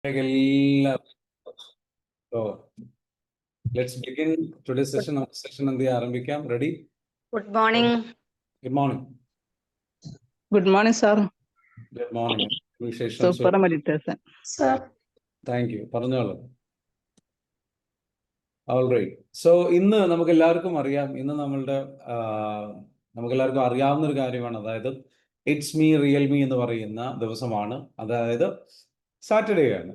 എല്ലാ So, let's begin today's session. Our session എന്ത് ആരംഭിക്കാം. Ready? Good morning. Good morning. Good morning, sir. Good morning. വിശേഷം Super meditation. Sir. Thank you. പറഞ്ഞോളൂ. All right. So, ഇന്ന് നമുക്ക് എല്ലാവർക്കും അറിയാം, ഇന്ന് നമുക്കെല്ലാവർക്കും അറിയാവുന്ന ഒരു കാര്യമാണ്. അതായത് ഇറ്റ്സ് മീ റിയൽ മീ എന്ന് പറയുന്ന ദിവസമാണ്. അതായത് സൺഡേ ആണ്.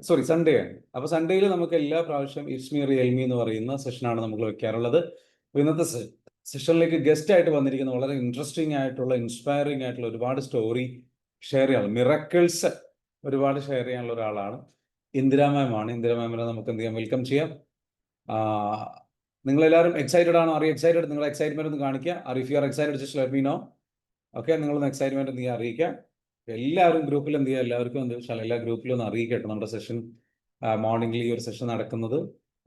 അപ്പോൾ സൺഡേയിൽ നമുക്ക് എല്ലാ പ്രാവശ്യം ഇറ്റ്സ് മീ റിയൽ മീ എന്ന് പറയുന്ന സെഷനാണ് നമ്മൾ വെക്കാറുള്ളത്. ഇന്നത്തെ സെഷനിലേക്ക് ഗസ്റ്റ് ആയിട്ട് വന്നിരിക്കുന്ന വളരെ ഇൻട്രസ്റ്റിംഗ് ആയിട്ടുള്ള ഇൻസ്പയറിംഗ് ആയിട്ടുള്ള ഒരുപാട് സ്റ്റോറി ഷെയർ ചെയ്യാനുള്ള മിറക്കിൾസ് ഒരുപാട് ഷെയർ ചെയ്യാനുള്ള ഒരാളാണ്. ഇന്ദിരാ മാമാണ്. ഇന്ദിരാ മാമിനെ നമുക്ക് എന്ത് ചെയ്യാം, വെൽക്കം ചെയ്യാം. നിങ്ങളെല്ലാവരും എക്സൈറ്റഡ് ആണോ? എക്സൈറ്റഡ്? നിങ്ങളുടെ എക്സൈറ്റ്മെന്റ് ഒന്ന് കാണിക്കുക. If you are excited just let me know. Okay, നിങ്ങളൊന്ന് എക്സൈറ്റ്മെന്റ് എന്ത് ചെയ്യുക, അറിയിക്കാം. എല്ലാവരും ഗ്രൂപ്പിൽ എന്ത് ചെയ്യുക, എല്ലാവർക്കും എന്ത് വെച്ചാൽ എല്ലാ ഗ്രൂപ്പിലും ഒന്ന് അറിയിക്കട്ടെ. നമ്മുടെ സെഷൻ മോർണിംഗിൽ ഈ ഒരു സെഷൻ നടക്കുന്നത്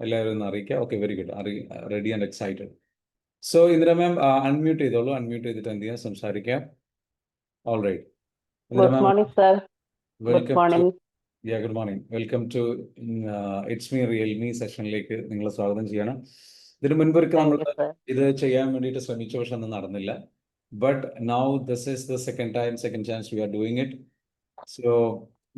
എല്ലാവരും ഒന്ന് അറിയിക്കുക. Okay, very good. Ready and excited. So Indira ma'am unmute ചെയ്തോളൂ. അൺമ്യൂട്ട് ചെയ്തിട്ട് എന്ത് ചെയ്യാം, സംസാരിക്കാം. All right. Good morning, sir. Good morning. Good morning. Welcome to it's me real me സെഷനിലേക്ക് നിങ്ങളെ സ്വാഗതം ചെയ്യണം. ഇതിന് മുൻപൊരിക്കൽ നമ്മൾ ഇത് ചെയ്യാൻ വേണ്ടിയിട്ട് ശ്രമിച്ചു, പക്ഷെ ഒന്നും നടന്നില്ല. But now this is the second chance we are doing it. So,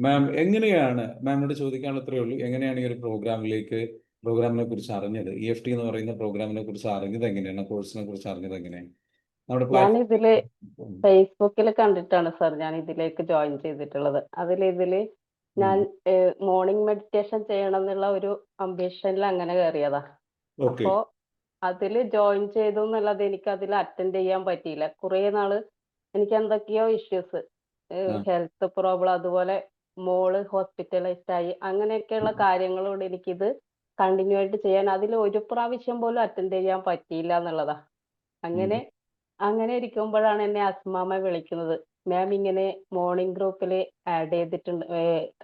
മാം എങ്ങനെയാണ്, മാമിനോട് ചോദിക്കാനുള്ള ഇത്രയേ ഉള്ളൂ, എങ്ങനെയാണ് ഈ ഒരു പ്രോഗ്രാമിനെ കുറിച്ച് അറിഞ്ഞത്? EFT എന്ന് പറയുന്ന പ്രോഗ്രാമിനെ കുറിച്ച് അറിഞ്ഞത് എങ്ങനെയാണ്? കോഴ്സിനെ കുറിച്ച് അറിഞ്ഞത് എങ്ങനെയാണ്? ഞാൻ ഇതില് ഫേസ്ബുക്കിൽ കണ്ടിട്ടാണ് സർ ഞാൻ ഇതിലേക്ക് ജോയിൻ ചെയ്തിട്ടുള്ളത്. ഇതില് ഞാൻ മോർണിംഗ് മെഡിറ്റേഷൻ ചെയ്യണം എന്നുള്ള ഒരു അംബിഷനിൽ അങ്ങനെ കയറിയതാ. അപ്പോ അതില് ജോയിൻ ചെയ്തു എന്നുള്ളത് എനിക്ക് അതിൽ അറ്റൻഡ് ചെയ്യാൻ പറ്റിയില്ല. കുറെ നാള് എനിക്ക് എന്തൊക്കെയോ ഇഷ്യൂസ്, ഹെൽത്ത് പ്രോബ്ലം, അതുപോലെ മോള് ഹോസ്പിറ്റലൈസ്ഡ് ആയി, അങ്ങനെയൊക്കെയുള്ള കാര്യങ്ങളോട് എനിക്കിത് കണ്ടിന്യൂ ആയിട്ട് ചെയ്യാൻ അതിൽ ഒരു പ്രാവശ്യം പോലും അറ്റൻഡ് ചെയ്യാൻ പറ്റിയില്ല എന്നുള്ളതാ. അങ്ങനെ ഇരിക്കുമ്പോഴാണ് എന്നെ അസ്മാമ വിളിക്കുന്നത്. മാം ഇങ്ങനെ മോർണിംഗ് ഗ്രൂപ്പിൽ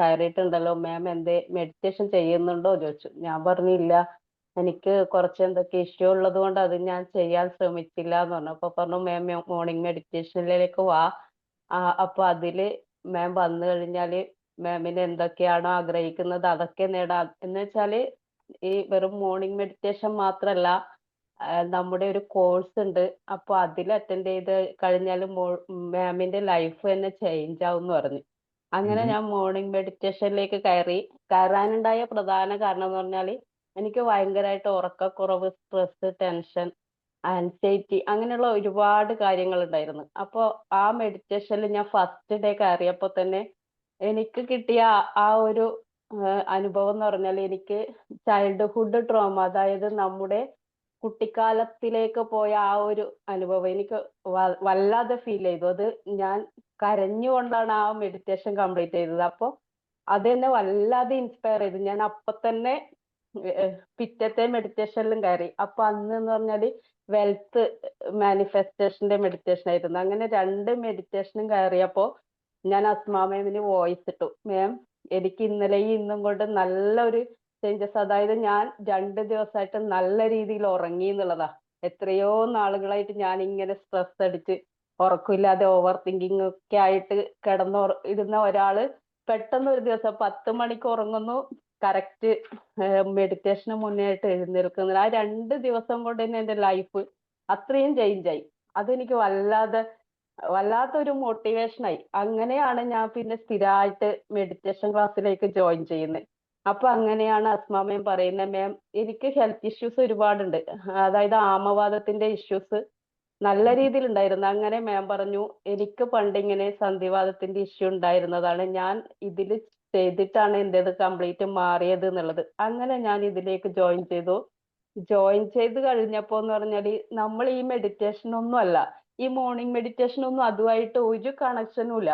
കയറിയിട്ടുണ്ടല്ലോ, മാം എന്തേ മെഡിറ്റേഷൻ ചെയ്യുന്നുണ്ടോ ചോദിച്ചു. ഞാൻ പറഞ്ഞില്ല, എനിക്ക് കുറച്ച് എന്തൊക്കെ ഇഷ്യൂ ഉള്ളത് കൊണ്ട് അത് ഞാൻ ചെയ്യാൻ ശ്രമിച്ചില്ല എന്ന് പറഞ്ഞു. അപ്പൊ പറഞ്ഞു മാം മോർണിംഗ് മെഡിറ്റേഷനിലേക്ക് വാ, അപ്പൊ അതില് മാം വന്നു കഴിഞ്ഞാല് മാമിന് എന്തൊക്കെയാണോ ആഗ്രഹിക്കുന്നത് അതൊക്കെ നേടാം. എന്ന് വെച്ചാല് ഈ വെറും മോർണിംഗ് മെഡിറ്റേഷൻ മാത്രല്ല, നമ്മുടെ ഒരു കോഴ്സ് ഉണ്ട്. അപ്പൊ അതിൽ അറ്റൻഡ് ചെയ്ത് കഴിഞ്ഞാൽ മാമിന്റെ ലൈഫ് തന്നെ ചേഞ്ച് ആവും എന്ന് പറഞ്ഞു. അങ്ങനെ ഞാൻ മോർണിംഗ് മെഡിറ്റേഷനിലേക്ക് കയറാനുണ്ടായ പ്രധാന കാരണം എന്ന് പറഞ്ഞാല് എനിക്ക് ഭയങ്കരമായിട്ട് ഉറക്കക്കുറവ്, സ്ട്രെസ്, ടെൻഷൻ, ആൻസൈറ്റി, അങ്ങനെയുള്ള ഒരുപാട് കാര്യങ്ങൾ ഉണ്ടായിരുന്നു. അപ്പോൾ ആ മെഡിറ്റേഷനിൽ ഞാൻ ഫസ്റ്റ് ഡേ കയറിയപ്പോൾ തന്നെ എനിക്ക് കിട്ടിയ ആ ഒരു അനുഭവം എന്ന് പറഞ്ഞാൽ, എനിക്ക് ചൈൽഡ്ഹുഡ് ട്രോമ, അതായത് നമ്മുടെ കുട്ടിക്കാലത്തിലേക്ക് പോയ ആ ഒരു അനുഭവം എനിക്ക് വല്ലാതെ ഫീൽ ചെയ്തു. അത് ഞാൻ കരഞ്ഞുകൊണ്ടാണ് ആ മെഡിറ്റേഷൻ കംപ്ലീറ്റ് ചെയ്തത്. അപ്പോൾ അതെന്നെ വല്ലാതെ ഇൻസ്പയർ ചെയ്തു. ഞാൻ അപ്പൊ തന്നെ പിറ്റത്തെ മെഡിറ്റേഷനിലും കയറി. അപ്പൊ അന്ന് എന്ന് പറഞ്ഞാല് വെൽത്ത് മാനിഫെസ്റ്റേഷന്റെ മെഡിറ്റേഷൻ ആയിരുന്നു. അങ്ങനെ 2 മെഡിറ്റേഷനും കയറിയപ്പോ ഞാൻ അസ്മാ മാമിന് വോയിസ് ഇട്ടു, മാം എനിക്ക് ഇന്നലെയും ഇന്നും കൊണ്ട് നല്ലൊരു ചേഞ്ചസ്, അതായത് ഞാൻ 2 ദിവസമായിട്ട് നല്ല രീതിയിൽ ഉറങ്ങി എന്നുള്ളതാ. എത്രയോ നാളുകളായിട്ട് ഞാൻ ഇങ്ങനെ സ്ട്രെസ് അടിച്ച് ഉറക്കമില്ലാതെ ഓവർ തിങ്കിങ് ഒക്കെ ആയിട്ട് ഇരുന്ന ഒരാള് പെട്ടെന്ന് ഒരു ദിവസം 10 മണിക്ക് ഉറങ്ങുന്നു, കറക്റ്റ് മെഡിറ്റേഷന് മുന്നേ ആയിട്ട് എഴുന്നേൽക്കുന്നത്. ആ 2 ദിവസം കൊണ്ട് തന്നെ എന്റെ ലൈഫ് അത്രയും ചേഞ്ച് ആയി. അതെനിക്ക് വല്ലാത്തൊരു മോട്ടിവേഷനായി. അങ്ങനെയാണ് ഞാൻ പിന്നെ സ്ഥിരമായിട്ട് മെഡിറ്റേഷൻ ക്ലാസ്സിലേക്ക് ജോയിൻ ചെയ്യുന്നത്. അപ്പൊ അങ്ങനെയാണ് അസ്മാമയും പറയുന്നത്, മാം എനിക്ക് ഹെൽത്ത് ഇഷ്യൂസ് ഒരുപാടുണ്ട്, അതായത് ആമവാദത്തിന്റെ ഇഷ്യൂസ് നല്ല രീതിയിൽ ഉണ്ടായിരുന്നു. അങ്ങനെ മാം പറഞ്ഞു, എനിക്ക് പണ്ടിങ്ങനെ സന്ധിവാദത്തിന്റെ ഇഷ്യൂ ഉണ്ടായിരുന്നതാണ്, ഞാൻ ഇതിൽ ചെയ്തിട്ടാണ് എന്റേത് കംപ്ലീറ്റ് മാറിയത് എന്നുള്ളത്. അങ്ങനെ ഞാൻ ഇതിലേക്ക് ജോയിൻ ചെയ്ത് കഴിഞ്ഞപ്പോ എന്ന് പറഞ്ഞാല് നമ്മൾ ഈ മെഡിറ്റേഷൻ ഒന്നും അല്ല, ഈ മോർണിംഗ് മെഡിറ്റേഷൻ ഒന്നും അതുമായിട്ട് ഒരു കണക്ഷനും ഇല്ല.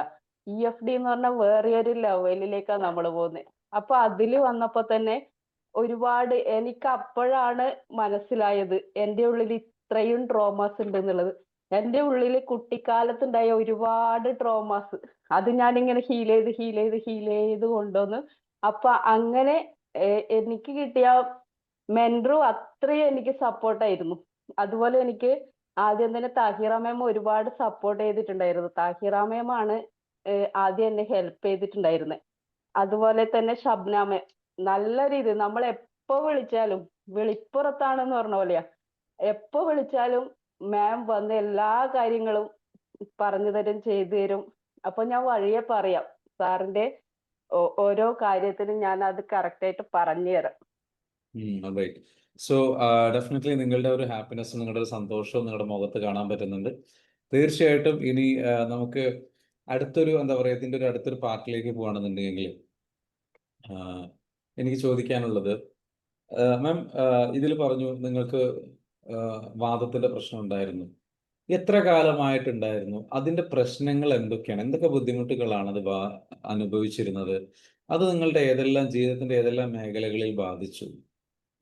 EFD എന്ന് പറഞ്ഞാൽ വേറെ ഒരു ലെവലിലേക്കാണ് നമ്മൾ പോകുന്നത്. അപ്പൊ അതില് വന്നപ്പോ തന്നെ ഒരുപാട് എനിക്ക് അപ്പോഴാണ് മനസ്സിലായത് എന്റെ ഉള്ളിൽ ഇത്രയും ട്രോമാസ് ഉണ്ട് എന്നുള്ളത്. എന്റെ ഉള്ളിൽ കുട്ടിക്കാലത്തുണ്ടായ ഒരുപാട് ട്രോമാസ്, അത് ഞാനിങ്ങനെ ഹീൽ ചെയ്ത് കൊണ്ടുവന്ന്. അപ്പൊ അങ്ങനെ എനിക്ക് കിട്ടിയ മെന്ററും അത്രയും എനിക്ക് സപ്പോർട്ടായിരുന്നു. അതുപോലെ എനിക്ക് ആദ്യം തന്നെ താഹിറ മാം ഒരുപാട് സപ്പോർട്ട് ചെയ്തിട്ടുണ്ടായിരുന്നു. താഹിറ മാം ആണ് ആദ്യം എന്നെ ഹെൽപ്പ് ചെയ്തിട്ടുണ്ടായിരുന്നത്. അതുപോലെ തന്നെ ഷബ്നാമ് നല്ല രീതി നമ്മൾ എപ്പോ വിളിച്ചാലും വിളിപ്പുറത്താണെന്ന് പറഞ്ഞ പോലെയാ. എപ്പോ വിളിച്ചാലും മാം വന്ന് എല്ലാ കാര്യങ്ങളും പറഞ്ഞു തരും, ചെയ്തു തരും. അപ്പൊ ഞാൻ വഴിയെ പറയാം സാറിന്റെ ഓരോ കാര്യത്തിനും ഞാൻ അത് കറക്റ്റ് ആയിട്ട് പറഞ്ഞു തരാം. റൈറ്റ്. സോ ഡെഫിനറ്റ്ലി നിങ്ങളുടെ ഒരു ഹാപ്പിനെസ്, നിങ്ങളുടെ ഒരു സന്തോഷവും നിങ്ങളുടെ മുഖത്ത് കാണാൻ പറ്റുന്നുണ്ട്. തീർച്ചയായിട്ടും ഇനി നമുക്ക് അടുത്തൊരു എന്താ പറയുക, ഇതിൻ്റെ ഒരു അടുത്തൊരു പാർട്ടിലേക്ക് പോകുകയാണെന്നുണ്ടെങ്കിൽ എനിക്ക് ചോദിക്കാനുള്ളത്, മാം ഇതിൽ പറഞ്ഞു നിങ്ങൾക്ക് വാദത്തിന്റെ പ്രശ്നം ഉണ്ടായിരുന്നു. എത്ര കാലമായിട്ടുണ്ടായിരുന്നു? അതിന്റെ പ്രശ്നങ്ങൾ എന്തൊക്കെയാണ്? എന്തൊക്കെ ബുദ്ധിമുട്ടുകളാണ് അത് അനുഭവിച്ചിരുന്നത്? അത് നിങ്ങളുടെ ജീവിതത്തിന്റെ ഏതെല്ലാം മേഖലകളിൽ ബാധിച്ചു?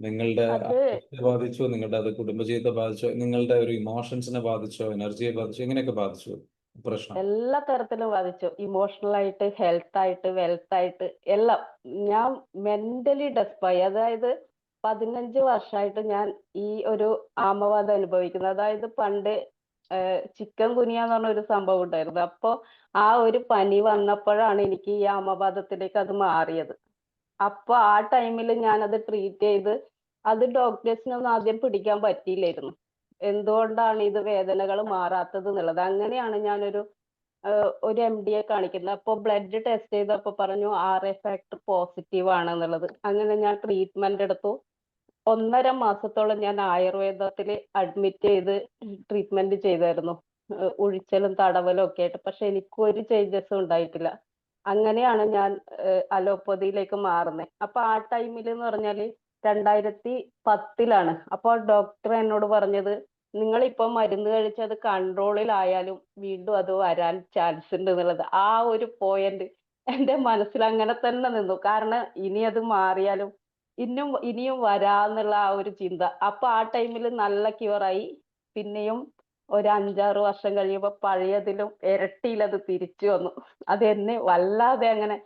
നിങ്ങളുടെ അത് ആരോഗ്യത്തെ ബാധിച്ചോ? നിങ്ങളുടെ അത് കുടുംബജീവിതത്തെ ബാധിച്ചോ? നിങ്ങളുടെ ഒരു ഇമോഷൻസിനെ ബാധിച്ചോ? എനർജിയെ ബാധിച്ചോ? എങ്ങനെയൊക്കെ ബാധിച്ചു പ്രശ്നം? എല്ലാ തരത്തിലും ബാധിച്ചു. ഇമോഷണൽ ആയിട്ട്, ഹെൽത്ത് ആയിട്ട്, വെൽത്ത് ആയിട്ട് എല്ലാം. ഞാൻ മെന്റലി ഡെസ്പായി. അതായത് 15 വർഷമായിട്ട് ഞാൻ ഈ ഒരു ആമവാദം അനുഭവിക്കുന്നത്. അതായത് പണ്ട് ചിക്കൻ ഗുനിയ എന്ന് പറഞ്ഞ ഒരു സംഭവം ഉണ്ടായിരുന്നു. അപ്പൊ ആ ഒരു പനി വന്നപ്പോഴാണ് എനിക്ക് ഈ ആമവാദത്തിലേക്ക് അത് മാറിയത്. അപ്പൊ ആ ടൈമിൽ ഞാൻ അത് ട്രീറ്റ് ചെയ്ത്, അത് ഡോക്ടേഴ്സിനൊന്നും ആദ്യം പിടിക്കാൻ പറ്റിയില്ലായിരുന്നു. എന്തുകൊണ്ടാണ് ഇത് വേദനകൾ മാറാത്തത് എന്നുള്ളത്. അങ്ങനെയാണ് ഞാനൊരു MD യെ കാണിക്കുന്നത്. അപ്പൊ ബ്ലഡ് ടെസ്റ്റ് ചെയ്തപ്പോ പറഞ്ഞു RA ഫാക്ടർ പോസിറ്റീവ് ആണെന്നുള്ളത്. അങ്ങനെ ഞാൻ ട്രീറ്റ്മെന്റ് എടുത്തു. 1.5 മാസത്തോളം ഞാൻ ആയുർവേദത്തിൽ അഡ്മിറ്റ് ചെയ്ത് ട്രീറ്റ്മെന്റ് ചെയ്തായിരുന്നു. ഉഴിച്ചലും തടവലും ഒക്കെ ആയിട്ട്. പക്ഷെ എനിക്ക് ഒരു ചേഞ്ചസും ഉണ്ടായിട്ടില്ല. അങ്ങനെയാണ് ഞാൻ അലോപ്പതിയിലേക്ക് മാറുന്നത്. അപ്പൊ ആ ടൈമിൽ എന്ന് പറഞ്ഞാല് 2010 അപ്പോൾ ഡോക്ടർ എന്നോട് പറഞ്ഞത്, നിങ്ങളിപ്പോ മരുന്ന് കഴിച്ച് അത് കൺട്രോളിലായാലും വീണ്ടും അത് വരാൻ ചാൻസ് ഉണ്ട് എന്നുള്ളത്. ആ ഒരു പോയിന്റ് എന്റെ മനസ്സിൽ അങ്ങനെ തന്നെ നിന്നു. കാരണം ഇനി അത് മാറിയാലും ഇനിയും വരാന്നുള്ള ആ ഒരു ചിന്ത. അപ്പൊ ആ ടൈമിൽ നല്ല ക്യൂറായി. പിന്നെയും ഒരു 5-6 വർഷം കഴിയുമ്പോ പഴയതിലും ഇരട്ടിയിലത് തിരിച്ചു വന്നു. അത് എന്നെ വല്ലാതെ അങ്ങനെ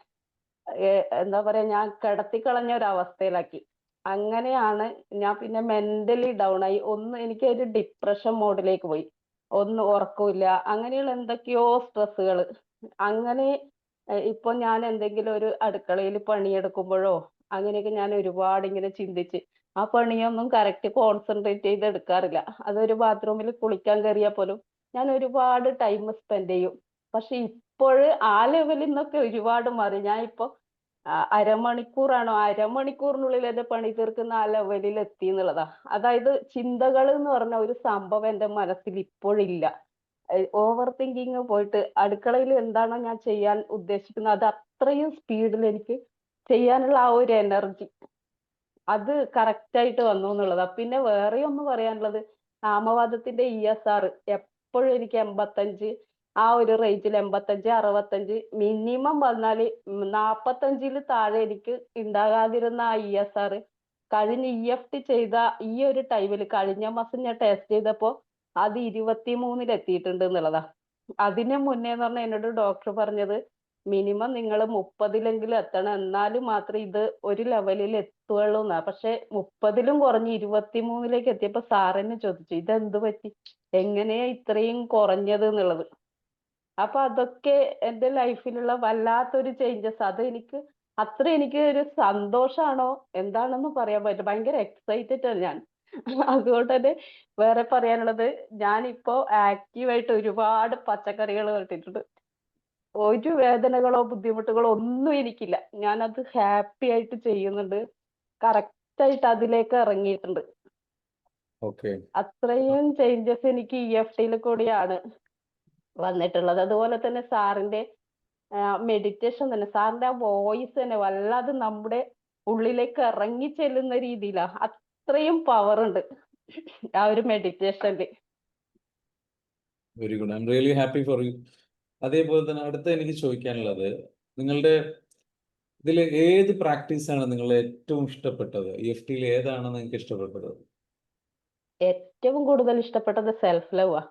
എന്താ പറയാ, ഞാൻ കിടത്തിക്കളഞ്ഞ ഒരു അവസ്ഥയിലാക്കി. അങ്ങനെയാണ് ഞാൻ പിന്നെ മെന്റലി ഡൗൺ ആയി. എനിക്ക് ഒരു ഡിപ്രഷൻ മോഡിലേക്ക് പോയി. ഉറക്കമില്ല, അങ്ങനെയുള്ള എന്തൊക്കെയോ സ്ട്രെസ്സുകൾ. അങ്ങനെ ഇപ്പൊ ഞാൻ എന്തെങ്കിലും ഒരു അടുക്കളയിൽ പണിയെടുക്കുമ്പോഴോ അങ്ങനെയൊക്കെ ഞാൻ ഒരുപാട് ഇങ്ങനെ ചിന്തിച്ച് ആ പണിയൊന്നും കറക്റ്റ് കോൺസെൻട്രേറ്റ് ചെയ്ത് എടുക്കാറില്ല. അതൊരു ബാത്റൂമിൽ കുളിക്കാൻ കയറിയാൽ പോലും ഞാൻ ഒരുപാട് ടൈം സ്പെൻഡ് ചെയ്യും. പക്ഷെ ഇപ്പോൾ ആ ലെവലിൽ നിന്നൊക്കെ ഒരുപാട് മാറി. ഞാൻ ഇപ്പൊ അരമണിക്കൂറിനുള്ളിൽ എന്റെ പണി തീർക്കുന്ന ആ ലെവലിൽ എത്തി എന്നുള്ളതാ. അതായത് ചിന്തകൾ എന്ന് പറഞ്ഞ ഒരു സംഭവം എന്റെ മനസ്സിൽ ഇപ്പോഴില്ല. ഓവർ തിങ്കിങ് പോയിട്ട് അടുക്കളയിൽ എന്താണോ ഞാൻ ചെയ്യാൻ ഉദ്ദേശിക്കുന്നത് അത് അത്രയും സ്പീഡിൽ എനിക്ക് ചെയ്യാനുള്ള ആ ഒരു എനർജി അത് കറക്റ്റ് ആയിട്ട് വന്നു എന്നുള്ളതാ. പിന്നെ വേറെ ഒന്ന് പറയാനുള്ളത്, ആമവാദത്തിന്റെ ESR എപ്പോഴും എനിക്ക് 85, ആ ഒരു റേഞ്ചിൽ 85, 65 മിനിമം വന്നാല് 45-ൽ താഴെ എനിക്ക് ഉണ്ടാകാതിരുന്ന ആ ESR കഴിഞ്ഞ EFT ചെയ്ത ഈ ഒരു ടൈമിൽ കഴിഞ്ഞ മാസം ഞാൻ ടെസ്റ്റ് ചെയ്തപ്പോ അത് 23-ൽ എത്തിയിട്ടുണ്ട് എന്നുള്ളതാ. അതിന് മുന്നേ എന്ന് പറഞ്ഞാൽ എന്നോട് ഡോക്ടർ പറഞ്ഞത് മിനിമം നിങ്ങൾ 30-ലെങ്കിലും എത്തണം, എന്നാലും മാത്രമേ ഇത് ഒരു ലെവലിൽ എത്തുകയുള്ളൂ എന്നാ. പക്ഷെ 30-ലും കുറഞ്ഞ് 23-ലേക്ക് എത്തിയപ്പോ സാറിന് ചോദിച്ചു ഇതെന്ത് പറ്റി, എങ്ങനെയാ ഇത്രയും കുറഞ്ഞത് എന്നുള്ളത്. അപ്പൊ അതൊക്കെ എന്റെ ലൈഫിലുള്ള വല്ലാത്തൊരു ചേഞ്ചസ്. അത് എനിക്ക് ഒരു സന്തോഷാണോ എന്താണെന്ന് പറയാൻ പറ്റും. ഭയങ്കര എക്സൈറ്റഡ് ആണ് ഞാൻ. അതുകൊണ്ട് തന്നെ വേറെ പറയാനുള്ളത്, ഞാനിപ്പോ ആക്റ്റീവായിട്ട് ഒരുപാട് പച്ചക്കറികൾ നട്ടിട്ടുണ്ട്. ഒരു വേദനകളോ ബുദ്ധിമുട്ടുകളോ ഒന്നും എനിക്കില്ല. ഞാനത് ഹാപ്പി ആയിട്ട് ചെയ്യുന്നുണ്ട്. കറക്റ്റ് ആയിട്ട് അതിലേക്ക് ഇറങ്ങിയിട്ടുണ്ട്. ഓക്കെ. അത്രയും ചേഞ്ചസ് എനിക്ക് EFTയിൽ കൂടിയാണ് വന്നിട്ടുള്ളത്. അതുപോലെ തന്നെ സാറിന്റെ മെഡിറ്റേഷൻ തന്നെ, സാറിന്റെ ആ വോയിസ് തന്നെ വല്ലാതെ നമ്മുടെ ഉള്ളിലേക്ക് ഇറങ്ങി ചെല്ലുന്ന രീതിയിലാ. അത്രയും പവർ ഉണ്ട് ആ ഒരു മെഡിറ്റേഷനിൽ. Very good. I am really happy for you. അതേപോലെ തന്നെ അടുത്ത എനിക്ക് ചോദിക്കാനുള്ളത്, നിങ്ങളുടെ ഇതിൽ ഏത് പ്രാക്ടീസാണ് നിങ്ങൾ ഏറ്റവും ഇഷ്ടപ്പെട്ടത്? EFTയിൽ ഏതാണ് നിങ്ങൾക്ക് ഇഷ്ടപ്പെട്ടത്? ഏറ്റവും കൂടുതൽ ഇഷ്ടപ്പെട്ടത് സെൽഫ് ലവ് ആ.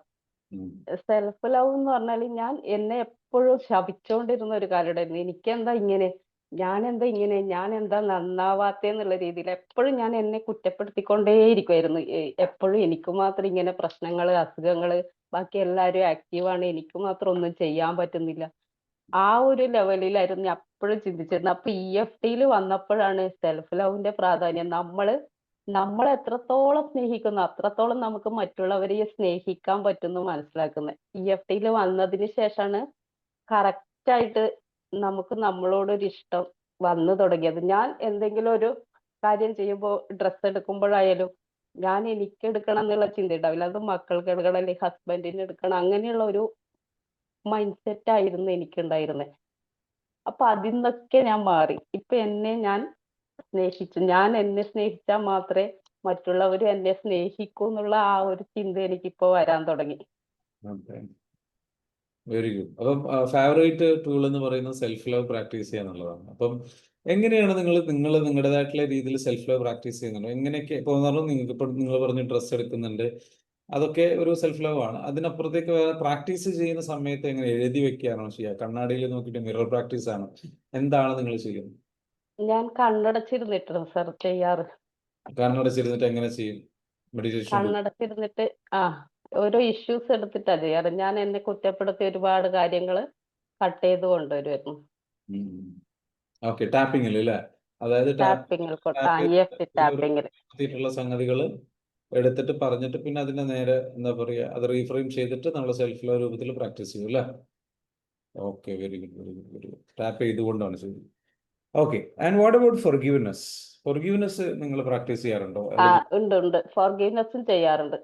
സെൽഫ് ലവ് എന്ന് പറഞ്ഞാൽ ഞാൻ എന്നെ എപ്പോഴും ശപിച്ചുകൊണ്ടിരുന്ന ഒരു കാലമായിരുന്നു. ഞാൻ എന്താ നന്നാവാത്തെന്നുള്ള രീതിയിൽ എപ്പോഴും ഞാൻ എന്നെ കുറ്റപ്പെടുത്തിക്കൊണ്ടേയിരിക്കുമായിരുന്നു. എപ്പോഴും എനിക്ക് മാത്രം ഇങ്ങനെ പ്രശ്നങ്ങള്, അസുഖങ്ങള്, ബാക്കി എല്ലാവരും ആക്റ്റീവാണ്, എനിക്ക് മാത്രം ഒന്നും ചെയ്യാൻ പറ്റുന്നില്ല. ആ ഒരു ലെവലിലായിരുന്നു ഞാൻ അപ്പോഴും ചിന്തിച്ചിരുന്നത്. അപ്പൊ EFTയിൽ വന്നപ്പോഴാണ് സെൽഫ് ലവിന്റെ പ്രാധാന്യം. നമ്മൾ എത്രത്തോളം സ്നേഹിക്കുന്നു അത്രത്തോളം നമുക്ക് മറ്റുള്ളവരെ സ്നേഹിക്കാൻ പറ്റുന്നു മനസ്സിലാക്കുന്നത്. EFTയിൽ വന്നതിന് ശേഷമാണ് കറക്റ്റ് ആയിട്ട് നമുക്ക് നമ്മളോടൊരു ഇഷ്ടം വന്നു തുടങ്ങിയത്. ഞാൻ എന്തെങ്കിലും ഒരു കാര്യം ചെയ്യുമ്പോൾ ഡ്രസ്സ് എടുക്കുമ്പോഴായാലും ഞാൻ എനിക്ക് എടുക്കണം എന്നുള്ള ചിന്ത ഉണ്ടാവില്ല. അത് മക്കൾക്ക് എടുക്കണം അല്ലെങ്കിൽ ഹസ്ബൻഡിന് എടുക്കണം അങ്ങനെയുള്ള ഒരു മൈൻഡ് സെറ്റ് ആയിരുന്നു എനിക്കുണ്ടായിരുന്നത്. അപ്പൊ അതിൽ നിന്നൊക്കെ ഞാൻ മാറി. ഇപ്പൊ എന്നെ ഞാൻ സ്നേഹിച്ചു. ഞാൻ എന്നെ സ്നേഹിച്ചാൽ മാത്രമേ മറ്റുള്ളവരും എന്നെ സ്നേഹിക്കൂ എന്നുള്ള ആ ഒരു ചിന്ത എനിക്കിപ്പോ വരാൻ തുടങ്ങി. Very good. അപ്പം ഫേവറേറ്റ് ടൂൾ എന്ന് പറയുന്നത് സെൽഫ് ലവ് പ്രാക്ടീസ് ചെയ്യുക എന്നുള്ളതാണ്. അപ്പം എങ്ങനെയാണ് നിങ്ങൾ നിങ്ങളുടേതായിട്ടുള്ള രീതിയിൽ സെൽഫ് ലവ് പ്രാക്ടീസ് ചെയ്യുന്നുണ്ടോ? എങ്ങനെയൊക്കെ ഇപ്പോൾ നിങ്ങൾക്ക് ഇപ്പോൾ നിങ്ങൾ പറഞ്ഞ് ഡ്രസ്സ് എടുക്കുന്നുണ്ട്, അതൊക്കെ ഒരു സെൽഫ് ലവ് ആണ്. അതിനപ്പുറത്തേക്ക് വേറെ പ്രാക്ടീസ് ചെയ്യുന്ന സമയത്ത് എങ്ങനെ എഴുതി വെക്കുകയാണോ ചെയ്യുക? കണ്ണാടിയിൽ നോക്കിയിട്ട് മിറർ പ്രാക്ടീസ് ആണോ? എന്താണ് നിങ്ങൾ ചെയ്യുന്നത്? ഞാൻ കണ്ണടച്ചിരുന്നിട്ടാണ് സർ ചെയ്യാറ്. കണ്ണടച്ചിരുന്നിട്ട് എങ്ങനെ ചെയ്യും? മെഡിറ്റേഷൻ കണ്ണടച്ചിരുന്നിട്ട് ഓരോ ഇഷ്യൂസ് എടുത്തിട്ടാ ചെയ്യാറ്. ഞാൻ എന്നെ കുറ്റപ്പെടുത്തി ഒരുപാട് കാര്യങ്ങൾ കട്ട് ചെയ്ത് കൊണ്ടുവരുമായിരുന്നു. ഓക്കെ, ടാപ്പിങ്ങിൽ അല്ലേ? അതായത് ടാപ്പിങ്ങിൽ EFT ടാപ്പിങ്ങിൽ ുള്ള സംഗതികൾ എടുത്തിട്ട് പറഞ്ഞിട്ട് പിന്നെ അതിനെ നേരെ എന്താ പറയുക, അത് റീഫ്രെയിം ചെയ്തിട്ട് നമ്മൾ സെൽഫ് ലവ് രൂപത്തിൽ പ്രാക്ടീസ് ചെയ്യും അല്ലേ? Okay, very good, very good, very good. Tap ചെയ്തുകൊണ്ടാണ് ചെയ്യുന്നത്. Okay, and what about forgiveness? Forgiveness നിങ്ങൾ പ്രാക്ടീസ് ചെയ്യാറുണ്ടോ? ഉണ്ട്. ഫോർഗീവ്നെസ്സും ചെയ്യാറുണ്ട്.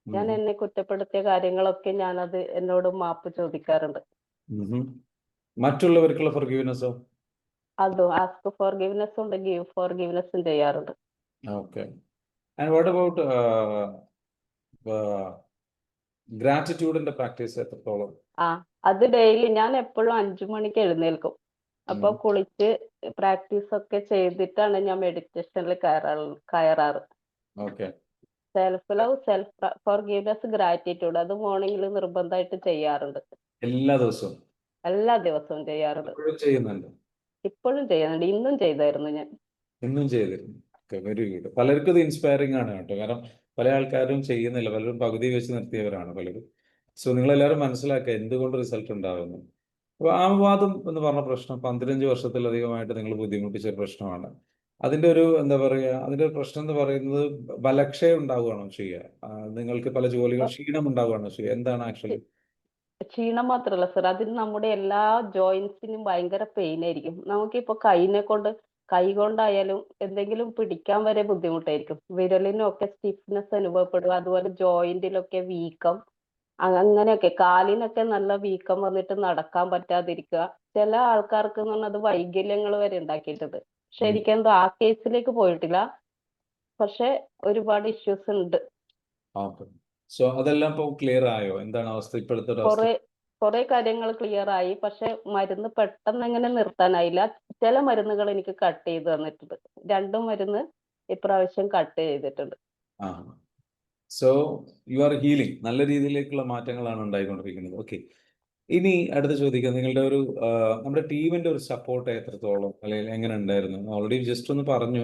ഞാൻ എന്നെ കുറ്റപ്പെടുത്തിയ കാര്യങ്ങളൊക്കെ ഞാനത് എന്നോട് മാപ്പ് ചോദിക്കാറുണ്ട്. മറ്റുള്ളവർക്കുള്ള ഫോർഗിവ്നെസ്സോ? അതും ആസ്ക് ഫോർഗീവ്നെസ് ഉണ്ട്, ഗീവ് ഫോർഗീവ്നെസ്സും ചെയ്യാറുണ്ട്. ഓക്കെ, ആൻഡ് വാട്ട് അബൌട്ട് ഗ്രാറ്റിറ്റ്യൂഡിന്റെ പ്രാക്ടീസ് എത്രത്തോളം? അത് ഡെയിലി ഞാൻ എപ്പോഴും 5 മണിക്ക് എഴുന്നേൽക്കും. അപ്പൊ കുളിച്ച് പ്രാക്ടീസ് ഒക്കെ ചെയ്തിട്ടാണ് ഞാൻ മെഡിറ്റേഷനിൽ കയറാറ്. Okay, self love, self forgiveness, gratitude അത് മോർണിംഗിൽ നിർബന്ധമായിട്ട് ചെയ്യാറുണ്ട്. എല്ലാ ദിവസവും എല്ലാ ദിവസവും ചെയ്യാറുണ്ട്. ചെയ്യുന്നുണ്ട്? ഇപ്പോഴും ചെയ്യുന്നുണ്ട്. ഇന്നും ചെയ്തായിരുന്നു ഞാൻ. ഇന്നും ചെയ്തിരുന്നു. Very good. പലർക്കും ഇത് ഇൻസ്പയറിംഗ് ആണ് കേട്ടോ. കാരണം പല ആൾക്കാരും ചെയ്യുന്നില്ല, പലരും പകുതി വെച്ച് നിർത്തിയവരാണ് പലരും. സോ നിങ്ങളെല്ലാവരും മനസ്സിലാക്കുക എന്തുകൊണ്ട് റിസൾട്ട് ഉണ്ടാകുന്നു. അപ്പോൾ ആമവാദം എന്ന് പറഞ്ഞ പ്രശ്നം 15 വർഷത്തിലധികമായിട്ട് നിങ്ങൾ ബുദ്ധിമുട്ടിച്ച ഒരു പ്രശ്നമാണ്. അതിന്റെ ഒരു എന്താ പറയുക, അതിന്റെ ഒരു പ്രശ്നം എന്ന് പറയുന്നത് ബലക്ഷയം ഉണ്ടാവുകയാണോ ചെയ്യുക? നിങ്ങൾക്ക് പല ജോലികൾ ക്ഷീണം ഉണ്ടാവുകയാണോ ചെയ്യുക? എന്താണ് ആക്ച്വലി? ക്ഷീണം മാത്രമല്ല സർ, അതിന് നമ്മുടെ എല്ലാ ജോയിന്റ്സിനും ഭയങ്കര പെയിൻ ആയിരിക്കും. നമുക്കിപ്പോ കൈ കൊണ്ടായാലും എന്തെങ്കിലും പിടിക്കാൻ വരെ ബുദ്ധിമുട്ടായിരിക്കും. വിരലിനൊക്കെ സ്റ്റിഫ്നെസ് അനുഭവപ്പെടുക, അതുപോലെ ജോയിന്റിലൊക്കെ വീക്കം, അങ്ങനെയൊക്കെ. കാലിനൊക്കെ നല്ല വീക്കം വന്നിട്ട് നടക്കാൻ പറ്റാതിരിക്കുക. ചില ആൾക്കാർക്ക് എന്ന് പറഞ്ഞാൽ അത് വൈകല്യങ്ങൾ വരെ ഉണ്ടാക്കിയിട്ടുണ്ട്. പക്ഷെ എനിക്കെന്തോ ആ കേസിലേക്ക് പോയിട്ടില്ല. പക്ഷെ ഒരുപാട് ഇഷ്യൂസ് ഉണ്ട്. സോ അതെല്ലാം ഇപ്പോൾ ക്ലിയർ ആയോ? എന്താണ് അവസ്ഥ, ഇപ്പോഴത്തെ ഒരു അവസ്ഥ? കുറെ കാര്യങ്ങൾ ക്ലിയർ ആയി. പക്ഷെ മരുന്ന് പെട്ടെന്ന് എങ്ങനെ നിർത്താനായില്ല. ചില മരുന്നുകൾ എനിക്ക് കട്ട് ചെയ്ത് തന്നിട്ടുണ്ട്. 2 മരുന്ന് ഇപ്രാവശ്യം കട്ട് ചെയ്തിട്ടുണ്ട്. So you are healing. നല്ല രീതിയിലേക്കുള്ള മാറ്റങ്ങളാണ് ഉണ്ടായിക്കൊണ്ടിരിക്കുന്നത്. ഓക്കെ, ഇനി അടുത്ത ചോദിക്കാം, നിങ്ങളുടെ ഒരു നമ്മുടെ ടീമിന്റെ ഒരു സപ്പോർട്ട് എത്രത്തോളം, അല്ലെങ്കിൽ എങ്ങനെ ഉണ്ടായിരുന്നു? ഓൾറെഡി ജസ്റ്റ് ഒന്ന് പറഞ്ഞു.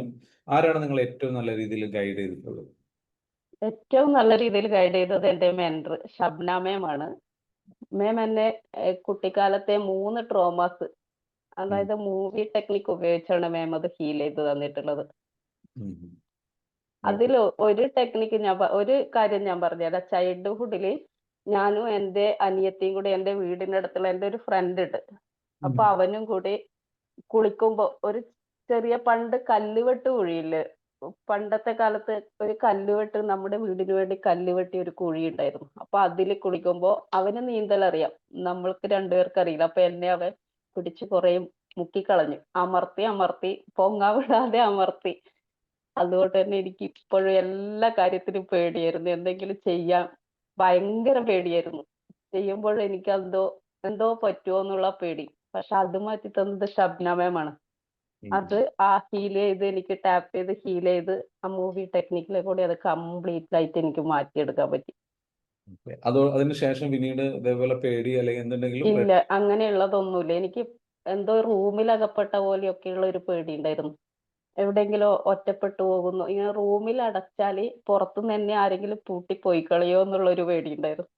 ആരാണ് നിങ്ങൾ ഏറ്റവും നല്ല രീതിയിൽ ഗൈഡ് ചെയ്തിട്ടുള്ളത്? ഏറ്റവും നല്ല രീതിയിൽ ഗൈഡ് ചെയ്തത് എന്റെ മെന്റർ ഷബ്ന മാം ആണ്. മാം എന്നെ കുട്ടിക്കാലത്തെ 3 ട്രോമാസ്, അതായത് മൂവി ടെക്നിക്ക് ഉപയോഗിച്ചാണ് മാം അത് ഹീൽ ചെയ്ത് തന്നിട്ടുള്ളത്. അതിൽ ഒരു കാര്യം ഞാൻ പറഞ്ഞുതരാം. ചൈൽഡ്ഹുഡിൽ ഞാനും എന്റെ അനിയത്തിയും കൂടി എന്റെ വീടിനടുത്തുള്ള എന്റെ ഒരു ഫ്രണ്ട് ഉണ്ട്. അപ്പൊ അവനും കൂടി കുളിക്കുമ്പോ ഒരു ചെറിയ പണ്ട് കല്ലുവെട്ട് കുഴിയില്ലേ, പണ്ടത്തെ കാലത്ത് ഒരു കല്ലുവെട്ട്, നമ്മുടെ വീടിന് വേണ്ടി കല്ലുവെട്ടി ഒരു കുഴി ഉണ്ടായിരുന്നു. അപ്പൊ അതിൽ കുളിക്കുമ്പോ അവന് നീന്തൽ അറിയാം, നമ്മൾക്ക് 2 പേർക്ക് അറിയില്ല. അപ്പൊ എന്നെ അവൻ പിടിച്ച് കുറെ മുക്കിക്കളഞ്ഞു. അമർത്തി പൊങ്ങാൻ വിടാതെ അമർത്തി. അതുകൊണ്ട് തന്നെ എനിക്ക് ഇപ്പോഴും എല്ലാ കാര്യത്തിനും പേടിയായിരുന്നു. എന്തെങ്കിലും ചെയ്യാൻ ഭയങ്കര പേടിയായിരുന്നു. ചെയ്യുമ്പോൾ എനിക്ക് എന്തോ പറ്റുമോ എന്നുള്ള പേടി. പക്ഷെ അത് മാറ്റി തന്നത് ഷബ്ന മാമാണ്. അത് ഹീൽ ചെയ്ത്, എനിക്ക് ടാപ്പ് ചെയ്ത് ഹീൽ ചെയ്ത് ആ മൂവി ടെക്നിക്കിലെ കൂടി അത് കംപ്ലീറ്റ് ആയിട്ട് എനിക്ക് മാറ്റിയെടുക്കാൻ പറ്റി. അതിനുശേഷം പിന്നീട് ഇതേപോലെ പേടി അല്ലെങ്കിൽ എന്തുണ്ടെങ്കിലും ഇല്ല, അങ്ങനെയുള്ളതൊന്നുമില്ല. എനിക്ക് എന്തോ റൂമിൽ അകപ്പെട്ട പോലെയൊക്കെയുള്ള ഒരു പേടി ഉണ്ടായിരുന്നു. എവിടെയെങ്കിലും ഒറ്റപ്പെട്ടു പോകുന്നു, ഇങ്ങനെ റൂമിൽ അടച്ചാല് പുറത്തുനിന്ന് എന്നെ ആരെങ്കിലും പൂട്ടി പോയി കളയോ എന്നുള്ള ഒരു പേടി ഉണ്ടായിരുന്നു.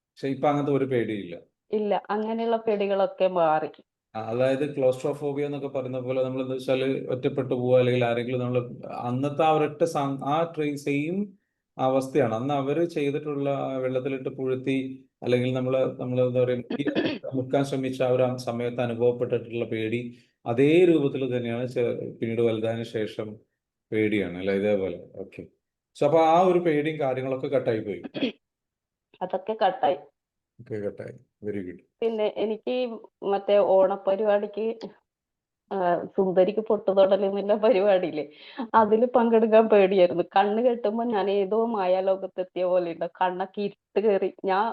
പക്ഷെ ഇപ്പൊ അങ്ങനത്തെ ഒരു പേടിയില്ല. ഇല്ല, അങ്ങനെയുള്ള പേടികളൊക്കെ മാറി. അതായത് ക്ലോസ്ട്രോഫോബിയ എന്നൊക്കെ പറയുന്ന പോലെ നമ്മൾ എന്താ വെച്ചാൽ ഒറ്റപ്പെട്ടു പോവുക, അല്ലെങ്കിൽ ആരെങ്കിലും നമ്മൾ അന്നത്തെ ആ ഒരൊറ്റ ആ സെയിം അവസ്ഥയാണ് അന്ന് അവർ ചെയ്തിട്ടുള്ള വെള്ളത്തിലിട്ട് പുഴുത്തി, അല്ലെങ്കിൽ നമ്മൾ എന്താ പറയുക മുക്കാൻ ശ്രമിച്ച ആ ഒരു സമയത്ത് അനുഭവപ്പെട്ടിട്ടുള്ള പേടി അതേ രൂപത്തിൽ തന്നെയാണ് പിന്നീട് വലുതായതിനു ശേഷം പേടിയാണ് അല്ലെ, ഇതേപോലെ. ഓക്കെ. സോ അപ്പൊ ആ ഒരു പേടിയും കാര്യങ്ങളൊക്കെ കട്ടായി പോയി. അതൊക്കെ കട്ടായി. ഓക്കെ, കട്ടായി. Very good. പിന്നെ എനിക്ക് മറ്റേ ഓണപരിപാടിക്ക് സുന്ദരിക്ക് പൊട്ടുതൊടൽ എന്നുള്ള പരിപാടിയില്ലേ, അതില് പങ്കെടുക്കാൻ പേടിയായിരുന്നു. കണ്ണ് കെട്ടുമ്പോ ഞാൻ ഏതോ മായാലോകത്തെത്തിയ പോലെ ഉണ്ട്. കണ്ണൊക്കെ ഇരുട്ട് കയറി. ഞാൻ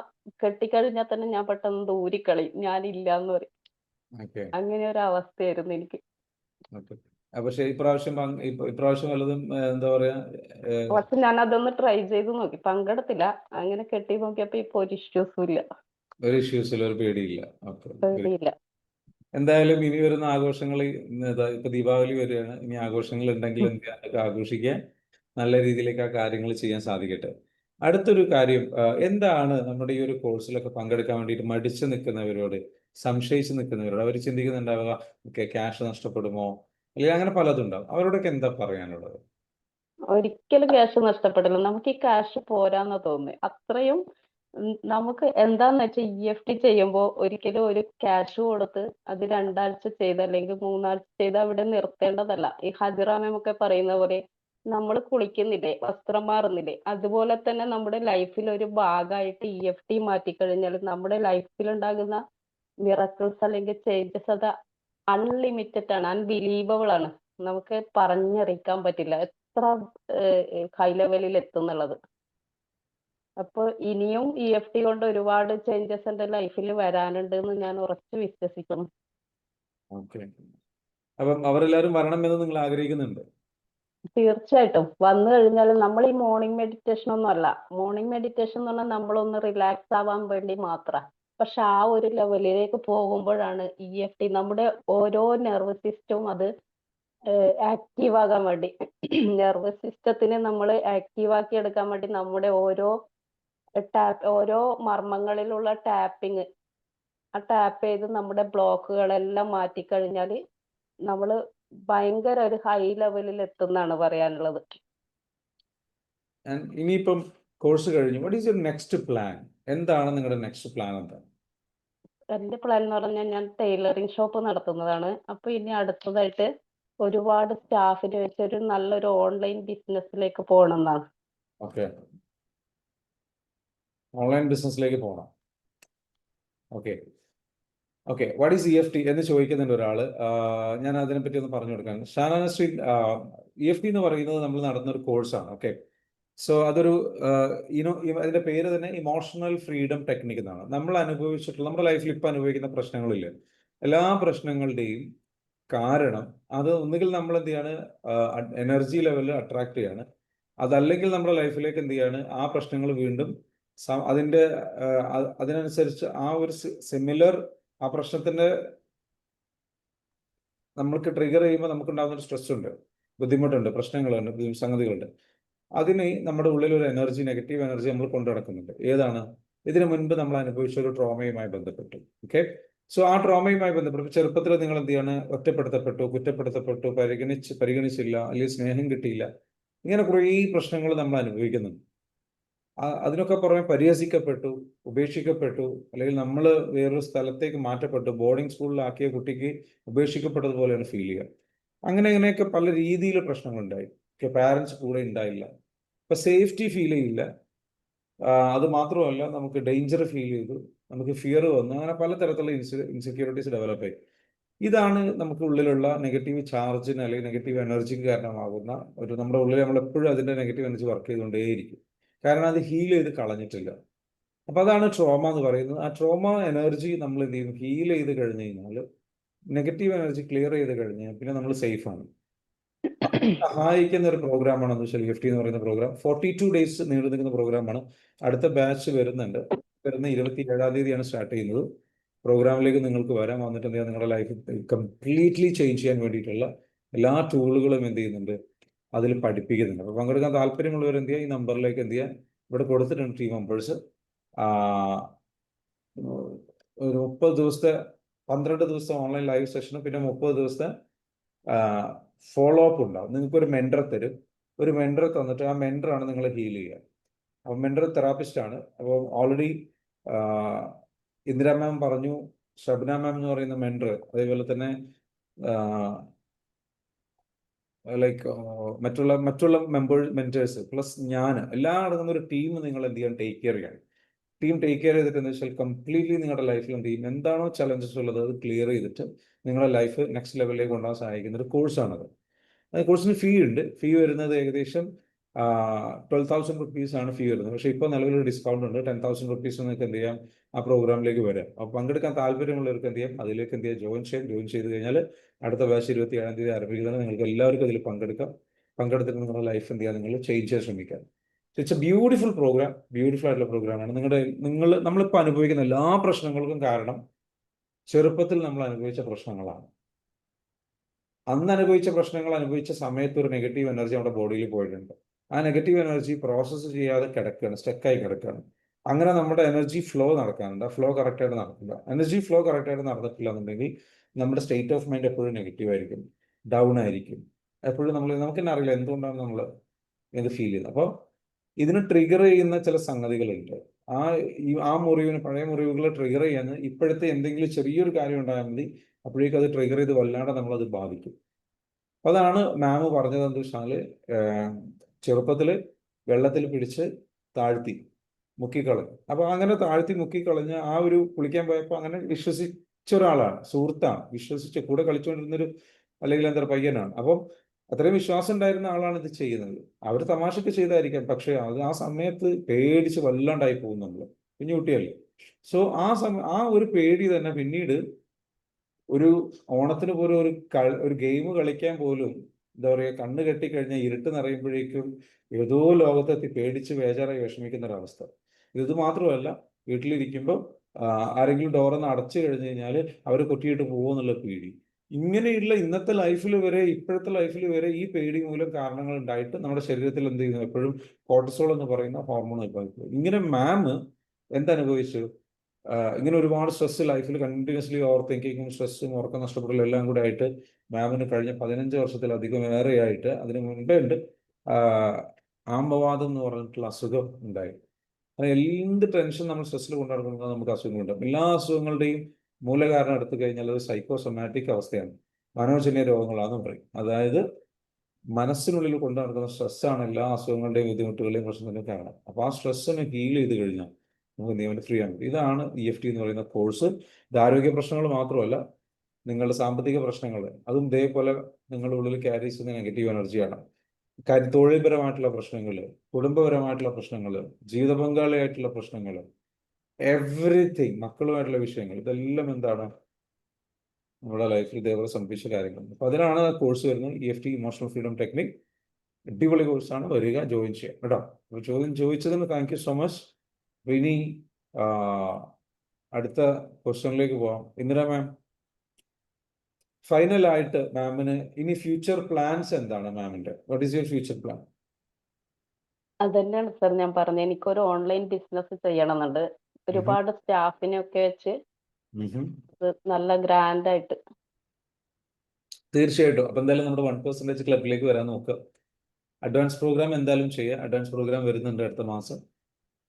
കെട്ടിക്കഴിഞ്ഞാൽ തന്നെ ഞാൻ പെട്ടെന്ന് ദൂരിക്കളയും, ഞാനില്ലാന്ന് പറയും. ഓക്കെ. അങ്ങനെ ഒരു അവസ്ഥയായിരുന്നു എനിക്ക്. ഓക്കെ. പക്ഷെ ഇപ്രാവശ്യം വല്ലതും എന്താ പറയാ, പക്ഷെ ഞാൻ അതൊന്ന് ട്രൈ ചെയ്ത് നോക്കി, പങ്കെടുത്തില്ല. അങ്ങനെ കെട്ടി നോക്കിയപ്പോ ഇപ്പൊ ഒരു ഇഷ്യൂസും ഇല്ല, ഒരു ഇഷ്യൂസിൽ ഒരു പേടിയില്ല. ഓക്കെ. പേടിയില്ല. എന്തായാലും ഇനി വരുന്ന ആഘോഷങ്ങൾ ഇപ്പൊ ദീപാവലി വരികയാണ്. ഇനി ആഘോഷങ്ങൾ ഉണ്ടെങ്കിൽ എന്ത് ചെയ്യാൻ, അതൊക്കെ ആഘോഷിക്കാൻ നല്ല രീതിയിലേക്ക് ആ കാര്യങ്ങൾ ചെയ്യാൻ സാധിക്കട്ടെ. അടുത്തൊരു കാര്യം, എന്താണ് നമ്മുടെ ഈ ഒരു കോഴ്സിലൊക്കെ പങ്കെടുക്കാൻ വേണ്ടിയിട്ട് മടിച്ചു നിൽക്കുന്നവരോട്, സംശയിച്ച് നിൽക്കുന്നവരോട്, അവർ ചിന്തിക്കുന്നുണ്ടാവുക ഓക്കെ ക്യാഷ് നഷ്ടപ്പെടുമോ, അല്ലെങ്കിൽ അങ്ങനെ പലതും ഉണ്ടാവും, അവരോടൊക്കെ എന്താ പറയാനുള്ളത്? ഒരിക്കലും ക്യാഷ് നഷ്ടപ്പെടില്ല. നമുക്ക് ഈ ക്യാഷ് പോരാന്നാ തോന്നുന്നത്. അത്രയും നമുക്ക് എന്താന്ന് വെച്ചാൽ EFT ചെയ്യുമ്പോൾ ഒരിക്കലും ഒരു ക്യാഷ് കൊടുത്ത് അത് 2 ആഴ്ച ചെയ്ത് അല്ലെങ്കിൽ 3 ആഴ്ച ചെയ്ത് അവിടെ നിർത്തേണ്ടതല്ല. ഈ ഹജിറ മാമൊക്കെ പറയുന്ന പോലെ നമ്മൾ കുളിക്കുന്നില്ലേ, വസ്ത്രം മാറുന്നില്ലേ, അതുപോലെ തന്നെ നമ്മുടെ ലൈഫിൽ ഒരു ഭാഗമായിട്ട് EFT മാറ്റിക്കഴിഞ്ഞാൽ നമ്മുടെ ലൈഫിൽ ഉണ്ടാകുന്ന മിറക്കിൾസ് അല്ലെങ്കിൽ ചേഞ്ചസ് അത് അൺലിമിറ്റഡ് ആണ്, അൺബിലീവബിൾ ആണ്. നമുക്ക് പറഞ്ഞറിയിക്കാൻ പറ്റില്ല എത്ര ഹൈ ലെവലിൽ എത്തുന്നുള്ളത്. അപ്പൊ ഇനിയും EFT കൊണ്ട് ഒരുപാട് ചേഞ്ചസ് എന്റെ ലൈഫിൽ വരാനുണ്ട് എന്ന് ഞാൻ ഉറച്ചു വിശ്വസിക്കുന്നു. ഓക്കെ. അപ്പം അവരെല്ലാവരും വരണമെന്ന് നിങ്ങൾ ആഗ്രഹിക്കുന്നുണ്ട്? തീർച്ചയായിട്ടും വന്നു കഴിഞ്ഞാൽ നമ്മൾ ഈ മോർണിംഗ് മെഡിറ്റേഷൻ ഒന്നും അല്ല. മോർണിംഗ് മെഡിറ്റേഷൻ എന്ന് പറഞ്ഞാൽ നമ്മളൊന്ന് റിലാക്സ് ആവാൻ വേണ്ടി മാത്രം. പക്ഷെ ആ ഒരു ലെവലിലേക്ക് പോകുമ്പോഴാണ് EFT നമ്മുടെ ഓരോ നെർവസ് സിസ്റ്റവും അത് ആക്റ്റീവ് ആകാൻ വേണ്ടി നെർവസ് സിസ്റ്റത്തിനെ നമ്മൾ ആക്റ്റീവ് ആക്കി എടുക്കാൻ വേണ്ടി നമ്മുടെ ഓരോ മർമ്മങ്ങളിലുള്ള ടാപ്പിങ്, ആ ടാപ്പ് ചെയ്ത് നമ്മുടെ ബ്ലോക്കുകളെല്ലാം മാറ്റിക്കഴിഞ്ഞാൽ നമ്മൾ ഭയങ്കര ഒരു ഹൈ ലെവലിൽ എത്തുന്നാണ് പറയാനുള്ളത്. ഇനിയിപ്പം കോഴ്സ് കഴിഞ്ഞു, what is your next plan? എന്താണ് നിങ്ങളുടെ നെക്സ്റ്റ് പ്ലാൻ? എന്താണ് എന്റെ പ്ലാൻ എന്ന് പറഞ്ഞാൽ ഞാൻ ടൈലറിംഗ് ഷോപ്പ് നടത്തുന്നതാണ്. അപ്പൊ ഇനി അടുത്തതായിട്ട് ഒരുപാട് സ്റ്റാഫിനെ വെച്ച് ഒരു നല്ലൊരു ഓൺലൈൻ ബിസിനസ്സിലേക്ക് പോകണം എന്നാണ്. ഓക്കെ, ഓൺലൈൻ ബിസിനസ്സിലേക്ക് പോകണം. Okay. Okay, what is EFT എന്ന് ചോദിക്കുന്നുണ്ട് ഒരാള്. ഞാൻ അതിനെപ്പറ്റി ഒന്ന് പറഞ്ഞു കൊടുക്കാൻ. ഷാന നസ്രീൻ, EFT എന്ന് പറയുന്നത് നമ്മൾ നടത്തുന്ന ഒരു കോഴ്സാണ്. ഓക്കെ. സോ അതൊരു അതിന്റെ പേര് തന്നെ ഇമോഷണൽ ഫ്രീഡം ടെക്നിക് എന്നാണ്. നമ്മൾ അനുഭവിച്ചിട്ടുള്ള നമ്മുടെ ലൈഫിൽ ഇപ്പൊ അനുഭവിക്കുന്ന പ്രശ്നങ്ങളില്ലേ, എല്ലാ പ്രശ്നങ്ങളുടെയും കാരണം അത് ഒന്നുകിൽ നമ്മൾ എന്ത് ചെയ്യാണ്, എനർജി ലെവലിൽ അട്രാക്ട് ചെയ്യാണ്, അതല്ലെങ്കിൽ നമ്മുടെ ലൈഫിലേക്ക് എന്ത് ചെയ്യാണ്, ആ പ്രശ്നങ്ങൾ വീണ്ടും അതിന്റെ അതിനനുസരിച്ച് ആ ഒരു സിമിലർ ആ പ്രശ്നത്തിന്റെ നമ്മൾക്ക് ട്രിഗർ ചെയ്യുമ്പോൾ നമുക്കുണ്ടാകുന്ന ഒരു സ്ട്രെസ് ഉണ്ട്, ബുദ്ധിമുട്ടുണ്ട്, പ്രശ്നങ്ങളുണ്ട്, സംഗതികളുണ്ട്. അതിന് നമ്മുടെ ഉള്ളിൽ ഒരു എനർജി, നെഗറ്റീവ് എനർജി നമ്മൾ കൊണ്ടു നടക്കുന്നുണ്ട്. ഏതാണ്? ഇതിനു മുൻപ് നമ്മൾ അനുഭവിച്ച ഒരു ട്രോമയുമായി ബന്ധപ്പെട്ടു. ഓക്കെ. സോ ആ ട്രോമയുമായി ബന്ധപ്പെട്ട് ചെറുപ്പത്തിൽ നിങ്ങൾ എന്ത് ചെയ്യാണ്, ഒറ്റപ്പെടുത്തപ്പെട്ടു, കുറ്റപ്പെടുത്തപ്പെട്ടു, പരിഗണിച്ചില്ല, അല്ലെങ്കിൽ സ്നേഹം കിട്ടിയില്ല, ഇങ്ങനെ കുറേ പ്രശ്നങ്ങൾ നമ്മൾ അനുഭവിക്കുന്നുണ്ട്. അതിനൊക്കെ പുറമെ പരിഹസിക്കപ്പെട്ടു, ഉപേക്ഷിക്കപ്പെട്ടു, അല്ലെങ്കിൽ നമ്മൾ വേറൊരു സ്ഥലത്തേക്ക് മാറ്റപ്പെട്ടു, ബോർഡിംഗ് സ്കൂളിലാക്കിയ കുട്ടിക്ക് ഉപേക്ഷിക്കപ്പെട്ടതുപോലെയാണ് ഫീൽ ചെയ്യുക. അങ്ങനെയൊക്കെ പല രീതിയിൽ പ്രശ്നങ്ങളുണ്ടായി. പാരൻസ് കൂടെ ഉണ്ടായില്ല, ഇപ്പൊ സേഫ്റ്റി ഫീൽ ചെയ്യില്ല, അത് മാത്രമല്ല നമുക്ക് ഡേഞ്ചർ ഫീൽ ചെയ്തു, നമുക്ക് ഫിയർ വന്നു, അങ്ങനെ പലതരത്തിലുള്ള ഇൻസെക്യൂരിറ്റീസ് ഡെവലപ്പ് ആയി. ഇതാണ് നമുക്ക് ഉള്ളിലുള്ള നെഗറ്റീവ് ചാർജിന് അല്ലെങ്കിൽ നെഗറ്റീവ് എനർജിക്ക് കാരണമാകുന്ന നമ്മുടെ ഉള്ളിൽ നമ്മൾ എപ്പോഴും അതിന്റെ നെഗറ്റീവ് എനർജി വർക്ക് ചെയ്തുകൊണ്ടേയിരിക്കും, കാരണം അത് ഹീൽ ചെയ്ത് കളഞ്ഞിട്ടില്ല. അപ്പൊ അതാണ് ട്രോമ എന്ന് പറയുന്നത്. ആ ട്രോമ എനർജി നമ്മൾ എന്ത് ചെയ്യും, ഹീൽ ചെയ്ത് കഴിഞ്ഞ് കഴിഞ്ഞാൽ, നെഗറ്റീവ് എനർജി ക്ലിയർ ചെയ്ത് കഴിഞ്ഞാൽ പിന്നെ നമ്മൾ സേഫ് ആണ്. സഹായിക്കുന്ന ഒരു പ്രോഗ്രാമാണ് EFT എന്ന് പറയുന്ന പ്രോഗ്രാം. 42 days നീണ്ടു നിൽക്കുന്ന പ്രോഗ്രാമാണ്. അടുത്ത ബാച്ച് വരുന്ന 27-ാം തീയതിയാണ് സ്റ്റാർട്ട് ചെയ്യുന്നത്. പ്രോഗ്രാമിലേക്ക് നിങ്ങൾക്ക് വരാം, വന്നിട്ട് എന്ത് ചെയ്യാം, നിങ്ങളുടെ ലൈഫ് കംപ്ലീറ്റ്ലി ചേഞ്ച് ചെയ്യാൻ വേണ്ടിയിട്ടുള്ള എല്ലാ ടൂളുകളും എന്ത് ചെയ്യുന്നുണ്ട്, അതിൽ പഠിപ്പിക്കുന്നുണ്ട്. അപ്പോൾ പങ്കെടുക്കാൻ താല്പര്യമുള്ളവർ എന്ത് ചെയ്യുക, ഈ നമ്പറിലേക്ക് എന്ത് ചെയ്യുക, ഇവിടെ കൊടുത്തിട്ടുണ്ട് ടീം മെമ്പേഴ്സ്. ഒരു 30 ദിവസത്തെ 12 ദിവസത്തെ ഓൺലൈൻ ലൈവ് സെഷനും പിന്നെ 30 ദിവസത്തെ ഫോളോ അപ്പ് ഉണ്ടാവും. നിങ്ങൾക്ക് ഒരു മെൻറ്റർ തരും. ഒരു മെൻറ്റർ തന്നിട്ട് ആ മെൻറ്ററാണ് നിങ്ങളെ ഹീൽ ചെയ്യുക. അപ്പോൾ മെൻറ്റർ തെറാപ്പിസ്റ്റ് ആണ്. അപ്പോൾ ഓൾറെഡി ഇന്ദിര മാം പറഞ്ഞു, ഷബ്ന മാം എന്ന് പറയുന്ന മെൻറ്റർ, അതേപോലെ തന്നെ ലൈക്ക് മറ്റുള്ള മെൻറ്റേഴ്സ് പ്ലസ് ഞാൻ എല്ലാം അടങ്ങുന്ന ഒരു ടീം നിങ്ങൾ എന്ത് ചെയ്യാൻ ടേക്ക് കെയർ ചെയ്യണം. ടീം ടേക്ക് കെയർ ചെയ്തിട്ട് എന്താ വെച്ചാൽ കംപ്ലീറ്റ്ലി നിങ്ങളുടെ ലൈഫിൽ എന്ത് ചെയ്യും, എന്താണോ ചലഞ്ചസ് ഉള്ളത് അത് ക്ലിയർ ചെയ്തിട്ട് നിങ്ങളുടെ ലൈഫ് നെക്സ്റ്റ് ലെവലിലേക്ക് കൊണ്ടുപോകാൻ സഹായിക്കുന്ന ഒരു കോഴ്സാണത്. കോഴ്സിന് ഫീ ഉണ്ട്. ഫീ വരുന്നത് ഏകദേശം 12,000 റുപ്പീസ് ആണ് ഫീ വരുന്നത്. പക്ഷേ ഇപ്പോൾ നിലവിലൊരു ഡിസ്കൗണ്ട് ഉണ്ട്. 10,000 റുപ്പീസ് നിങ്ങൾക്ക് എന്ത് ചെയ്യാം, ആ പ്രോഗ്രാമിലേക്ക് വരാം. അപ്പോൾ പങ്കെടുക്കാൻ താല്പര്യമുള്ളവർക്ക് എന്ത് ചെയ്യാം, അതിലേക്ക് എന്ത് ചെയ്യാം, ജോയിൻ ചെയ്ത് കഴിഞ്ഞാൽ അടുത്ത ബാച്ച് 27-ാം തീയതി ആരംഭിക്കുന്നത്. നിങ്ങൾക്ക് എല്ലാവർക്കും അതിൽ പങ്കെടുക്കാം. പങ്കെടുത്തിട്ട് നിങ്ങളുടെ ലൈഫ് എന്ത് ചെയ്യാം, നിങ്ങൾ ചേഞ്ച് ചെയ്യാൻ ശ്രമിക്കാം. It's a beautiful programme. Beautiful ആയിട്ടുള്ള പ്രോഗ്രാമാണ്. നമ്മളിപ്പോൾ അനുഭവിക്കുന്ന എല്ലാ പ്രശ്നങ്ങൾക്കും കാരണം ചെറുപ്പത്തിൽ നമ്മൾ അനുഭവിച്ച പ്രശ്നങ്ങളാണ്. അന്ന് അനുഭവിച്ച പ്രശ്നങ്ങൾ അനുഭവിച്ച സമയത്ത് ഒരു നെഗറ്റീവ് എനർജി നമ്മുടെ ബോഡിയിൽ പോയിട്ടുണ്ട്. ആ നെഗറ്റീവ് എനർജി പ്രോസസ്സ് ചെയ്യാതെ കിടക്കുകയാണ്, സ്റ്റക്കായി കിടക്കുകയാണ്. അങ്ങനെ നമ്മുടെ എനർജി ഫ്ലോ നടക്കാനുണ്ട്. ആ ഫ്ലോ കറക്റ്റായിട്ട് നടക്കില്ല. എനർജി ഫ്ലോ കറക്റ്റായിട്ട് നടന്നിട്ടില്ല എന്നുണ്ടെങ്കിൽ നമ്മുടെ സ്റ്റേറ്റ് ഓഫ് മൈൻഡ് എപ്പോഴും നെഗറ്റീവ് ആയിരിക്കും, ഡൗൺ ആയിരിക്കും. എപ്പോഴും നമുക്ക് തന്നെ അറിയില്ല എന്തുകൊണ്ടാണ് നമ്മൾ ഇത് ഫീൽ ചെയ്യുന്നത്. അപ്പോൾ ഇതിന് ട്രിഗർ ചെയ്യുന്ന ചില സംഗതികളുണ്ട്. ആ പഴയ മുറിവുകൾ ട്രിഗർ ചെയ്യാൻ ഇപ്പോഴത്തെ എന്തെങ്കിലും ചെറിയൊരു കാര്യം ഉണ്ടായാൽ മതി, അപ്പോഴേക്കും അത് ട്രിഗർ ചെയ്ത് വല്ലാണ്ട് നമ്മളത് ബാധിക്കും. അതാണ് മാം പറഞ്ഞത്. എന്താ വെച്ചാൽ ചെറുപ്പത്തിൽ വെള്ളത്തിൽ പിടിച്ച് താഴ്ത്തി മുക്കിക്കളഞ്ഞു. അപ്പോൾ അങ്ങനെ താഴ്ത്തി മുക്കിക്കളഞ്ഞ് ആ ഒരു കുളിക്കാൻ പോയപ്പോൾ അങ്ങനെ വിശ്വസിച്ച ഒരാളാണ്, സുഹൃത്താണ്, വിശ്വസിച്ച് കൂടെ കളിച്ചുകൊണ്ടിരുന്നൊരു അല്ലെങ്കിൽ എന്താ പയ്യനാണ്. അപ്പം അത്രയും വിശ്വാസം ഉണ്ടായിരുന്ന ആളാണ് ഇത് ചെയ്യുന്നത്. അവർ തമാശക്ക് ചെയ്തായിരിക്കാം, പക്ഷെ അത് ആ സമയത്ത് പേടിച്ച് വല്ലാണ്ടായി പോകും നമ്മൾ, കുഞ്ഞു കുട്ടിയല്ലേ. സോ ആ ഒരു പേടി തന്നെ പിന്നീട് ഒരു ഓണത്തിന് പോലും ഒരു ഗെയിം കളിക്കാൻ പോലും എന്താ പറയുക, കണ്ണ് കെട്ടിക്കഴിഞ്ഞാൽ ഇരുട്ട് നിറയുമ്പോഴേക്കും ഏതോ ലോകത്തെത്തി പേടിച്ച് ബേജാറായി വിഷമിക്കുന്ന ഒരവസ്ഥ. ഇത് മാത്രമല്ല, വീട്ടിലിരിക്കുമ്പോൾ ആരെങ്കിലും ഡോറൊന്ന് അടച്ചു കഴിഞ്ഞു കഴിഞ്ഞാൽ അവർ കൊട്ടിയിട്ട് പോകുമെന്നുള്ള പേടി. ഇങ്ങനെയുള്ള ഇന്നത്തെ ലൈഫിൽ വരെ, ഇപ്പോഴത്തെ ലൈഫിൽ വരെ ഈ പേടി മൂലം കാരണങ്ങൾ ഉണ്ടായിട്ട് നമ്മുടെ ശരീരത്തിൽ എന്ത് ചെയ്യുന്നു, എപ്പോഴും കോർട്ടിസോൾ എന്ന് പറയുന്ന ഹോർമോൺ ഉത്പാദിപ്പിക്കും. ഇങ്ങനെ മാം എന്തനുഭവിച്ചു, ഇങ്ങനെ ഒരുപാട് സ്ട്രെസ് ലൈഫിൽ കണ്ടിന്യൂസ്ലി ഓവർ തിങ്കിങ്ങും സ്ട്രെസ്സും ഉറക്കം നഷ്ടപ്പെടലും എല്ലാം കൂടെ ആയിട്ട് മാമിന് കഴിഞ്ഞ 15 വർഷത്തിലധികം ഏറെയായിട്ട്, അതിന് മുൻപേ ഉണ്ട്, ആമവാദം എന്ന് പറഞ്ഞിട്ടുള്ള അസുഖം ഉണ്ടായി. എന്ത് ടെൻഷൻ നമ്മൾ സ്ട്രെസ്സിൽ കൊണ്ടു നടക്കുന്നത് നമുക്ക് അസുഖങ്ങളുണ്ട്. എല്ലാ അസുഖങ്ങളുടെയും മൂലകാരണം എടുത്തു കഴിഞ്ഞാൽ അത് സൈക്കോസൊമാറ്റിക് അവസ്ഥയാണ്, മനോജന്യ രോഗങ്ങളാണെന്ന് പറയും. അതായത് മനസ്സിനുള്ളിൽ കൊണ്ടു നടക്കുന്ന സ്ട്രെസ്സാണ് എല്ലാ അസുഖങ്ങളുടെയും ബുദ്ധിമുട്ടുകളുടെയും പ്രശ്നത്തിൻ്റെയും കാരണം. അപ്പോൾ ആ സ്ട്രെസ്സിനെ ഹീൽ ചെയ്ത് കഴിഞ്ഞാൽ നമുക്ക് നിയമനം ഫ്രീ ആണ്. ഇതാണ് EFT എന്ന് പറയുന്ന കോഴ്സ്. ഇത് ആരോഗ്യ പ്രശ്നങ്ങൾ മാത്രമല്ല, നിങ്ങളുടെ സാമ്പത്തിക പ്രശ്നങ്ങൾ അതും ഇതേപോലെ നിങ്ങളുടെ ഉള്ളിൽ ക്യാരി ചെയ്യുന്ന നെഗറ്റീവ് എനർജിയാണ്. തൊഴിൽപരമായിട്ടുള്ള പ്രശ്നങ്ങൾ, കുടുംബപരമായിട്ടുള്ള പ്രശ്നങ്ങൾ, ജീവിത പങ്കാളിയായിട്ടുള്ള പ്രശ്നങ്ങൾ, എവറിത്തിങ്, മക്കളുമായിട്ടുള്ള വിഷയങ്ങൾ, ഇതെല്ലാം എന്താണ് നമ്മുടെ ലൈഫിൽ ഇതേപോലെ സംഭവിച്ച കാര്യങ്ങൾ. അപ്പോൾ അതിനാണ് കോഴ്സ് വരുന്നത്, EFT ഇമോഷണൽ ഫ്രീഡം ടെക്നിക്. അടിപൊളി കോഴ്സാണ്, വരിക, ജോയിൻ ചെയ്യാം കേട്ടോ. അപ്പോൾ ചോദിച്ചതിന് താങ്ക് യു സോ മച്ച്. ഇനി അടുത്ത ക്വസ്റ്റ്യനിലേക്ക് പോവാം. ഇന്ദിര മാം, ഫൈനലായിട്ട് മാമിന് ഇനി ഫ്യൂച്ചർ പ്ലാൻസ് എന്താണ് മാമിന്റെ? What is your future plan? അതന്നെയാണ് സാർ ഞാൻ പറഞ്ഞത്, എനിക്കൊരു ഓൺലൈൻ ബിസിനസ് ചെയ്യണമെന്നുണ്ട്. ഒരുപാട് സ്റ്റാഫിനെ ഒക്കെ വെച്ച് നല്ല ഗ്രാൻഡ് ആയിട്ട്. തീർച്ചയായിട്ടും. അപ്പൊ എന്തായാലും നമ്മുടെ 1% ക്ലബിലേക്ക് വരാൻ നോക്കുക. അഡ്വാൻസ് പ്രോഗ്രാം എന്തായാലും ചെയ്യുക. അഡ്വാൻസ് പ്രോഗ്രാം വരുന്നുണ്ട് അടുത്ത മാസം.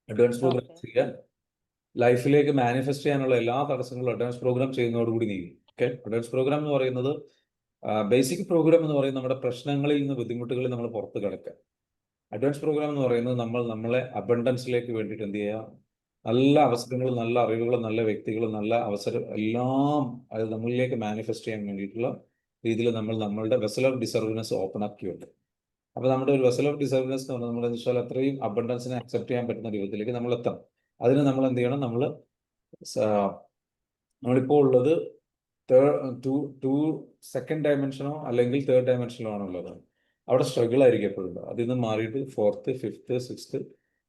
അഡ്വാൻസ് പ്രോഗ്രാം ചെയ്യുക. ലൈഫിലേക്ക് മാനിഫെസ്റ്റ് ചെയ്യാനുള്ള എല്ലാ തടസ്സങ്ങളും അഡ്വാൻസ് പ്രോഗ്രാം ചെയ്യുന്നതോടുകൂടി നീങ്ങും. ഓക്കെ. അഡ്വാൻസ് പ്രോഗ്രാം എന്ന് പറയുന്നത് ബേസിക് പ്രോഗ്രാം എന്ന് പറയുന്നത് നമ്മുടെ പ്രശ്നങ്ങളിൽ നിന്ന്, ബുദ്ധിമുട്ടുകളിൽ നമ്മൾ പുറത്ത് കിടക്കുക. അഡ്വാൻസ് പ്രോഗ്രാം എന്ന് പറയുന്നത് നമ്മളെ അബണ്ടൻസിലേക്ക് വേണ്ടിയിട്ട് എന്ത് ചെയ്യുക, നല്ല അവസരങ്ങളും നല്ല അറിവുകളും നല്ല വ്യക്തികളും നല്ല അവസരം എല്ലാം അത് നമ്മളിലേക്ക് മാനിഫെസ്റ്റ് ചെയ്യാൻ വേണ്ടിയിട്ടുള്ള രീതിയിൽ നമ്മളുടെ വെസൽ ഓഫ് ഡിസർവ്നെസ് ഓപ്പൺ ആക്കിയുണ്ട്. അപ്പോൾ നമ്മുടെ ഒരു വെസൽ ഓഫ് ഡിസർവ്നെസ് എന്ന് പറഞ്ഞാൽ നമ്മുടെ വെച്ചാൽ അത്രയും അബണ്ടൻസിനെ അക്സെപ്റ്റ് ചെയ്യാൻ പറ്റുന്ന രൂപത്തിലേക്ക് നമ്മൾ എത്തണം. അതിന് നമ്മൾ എന്ത് ചെയ്യണം, നമ്മളിപ്പോൾ ഉള്ളത് സെക്കൻഡ് ഡയമെൻഷനോ അല്ലെങ്കിൽ തേർഡ് ഡയമെൻഷനോ ആണുള്ളത്. അവിടെ സ്ട്രഗിൾ ആയിരിക്കും എപ്പോഴും. അതിൽ നിന്ന് മാറിയിട്ട് 4th, 5th, 6th,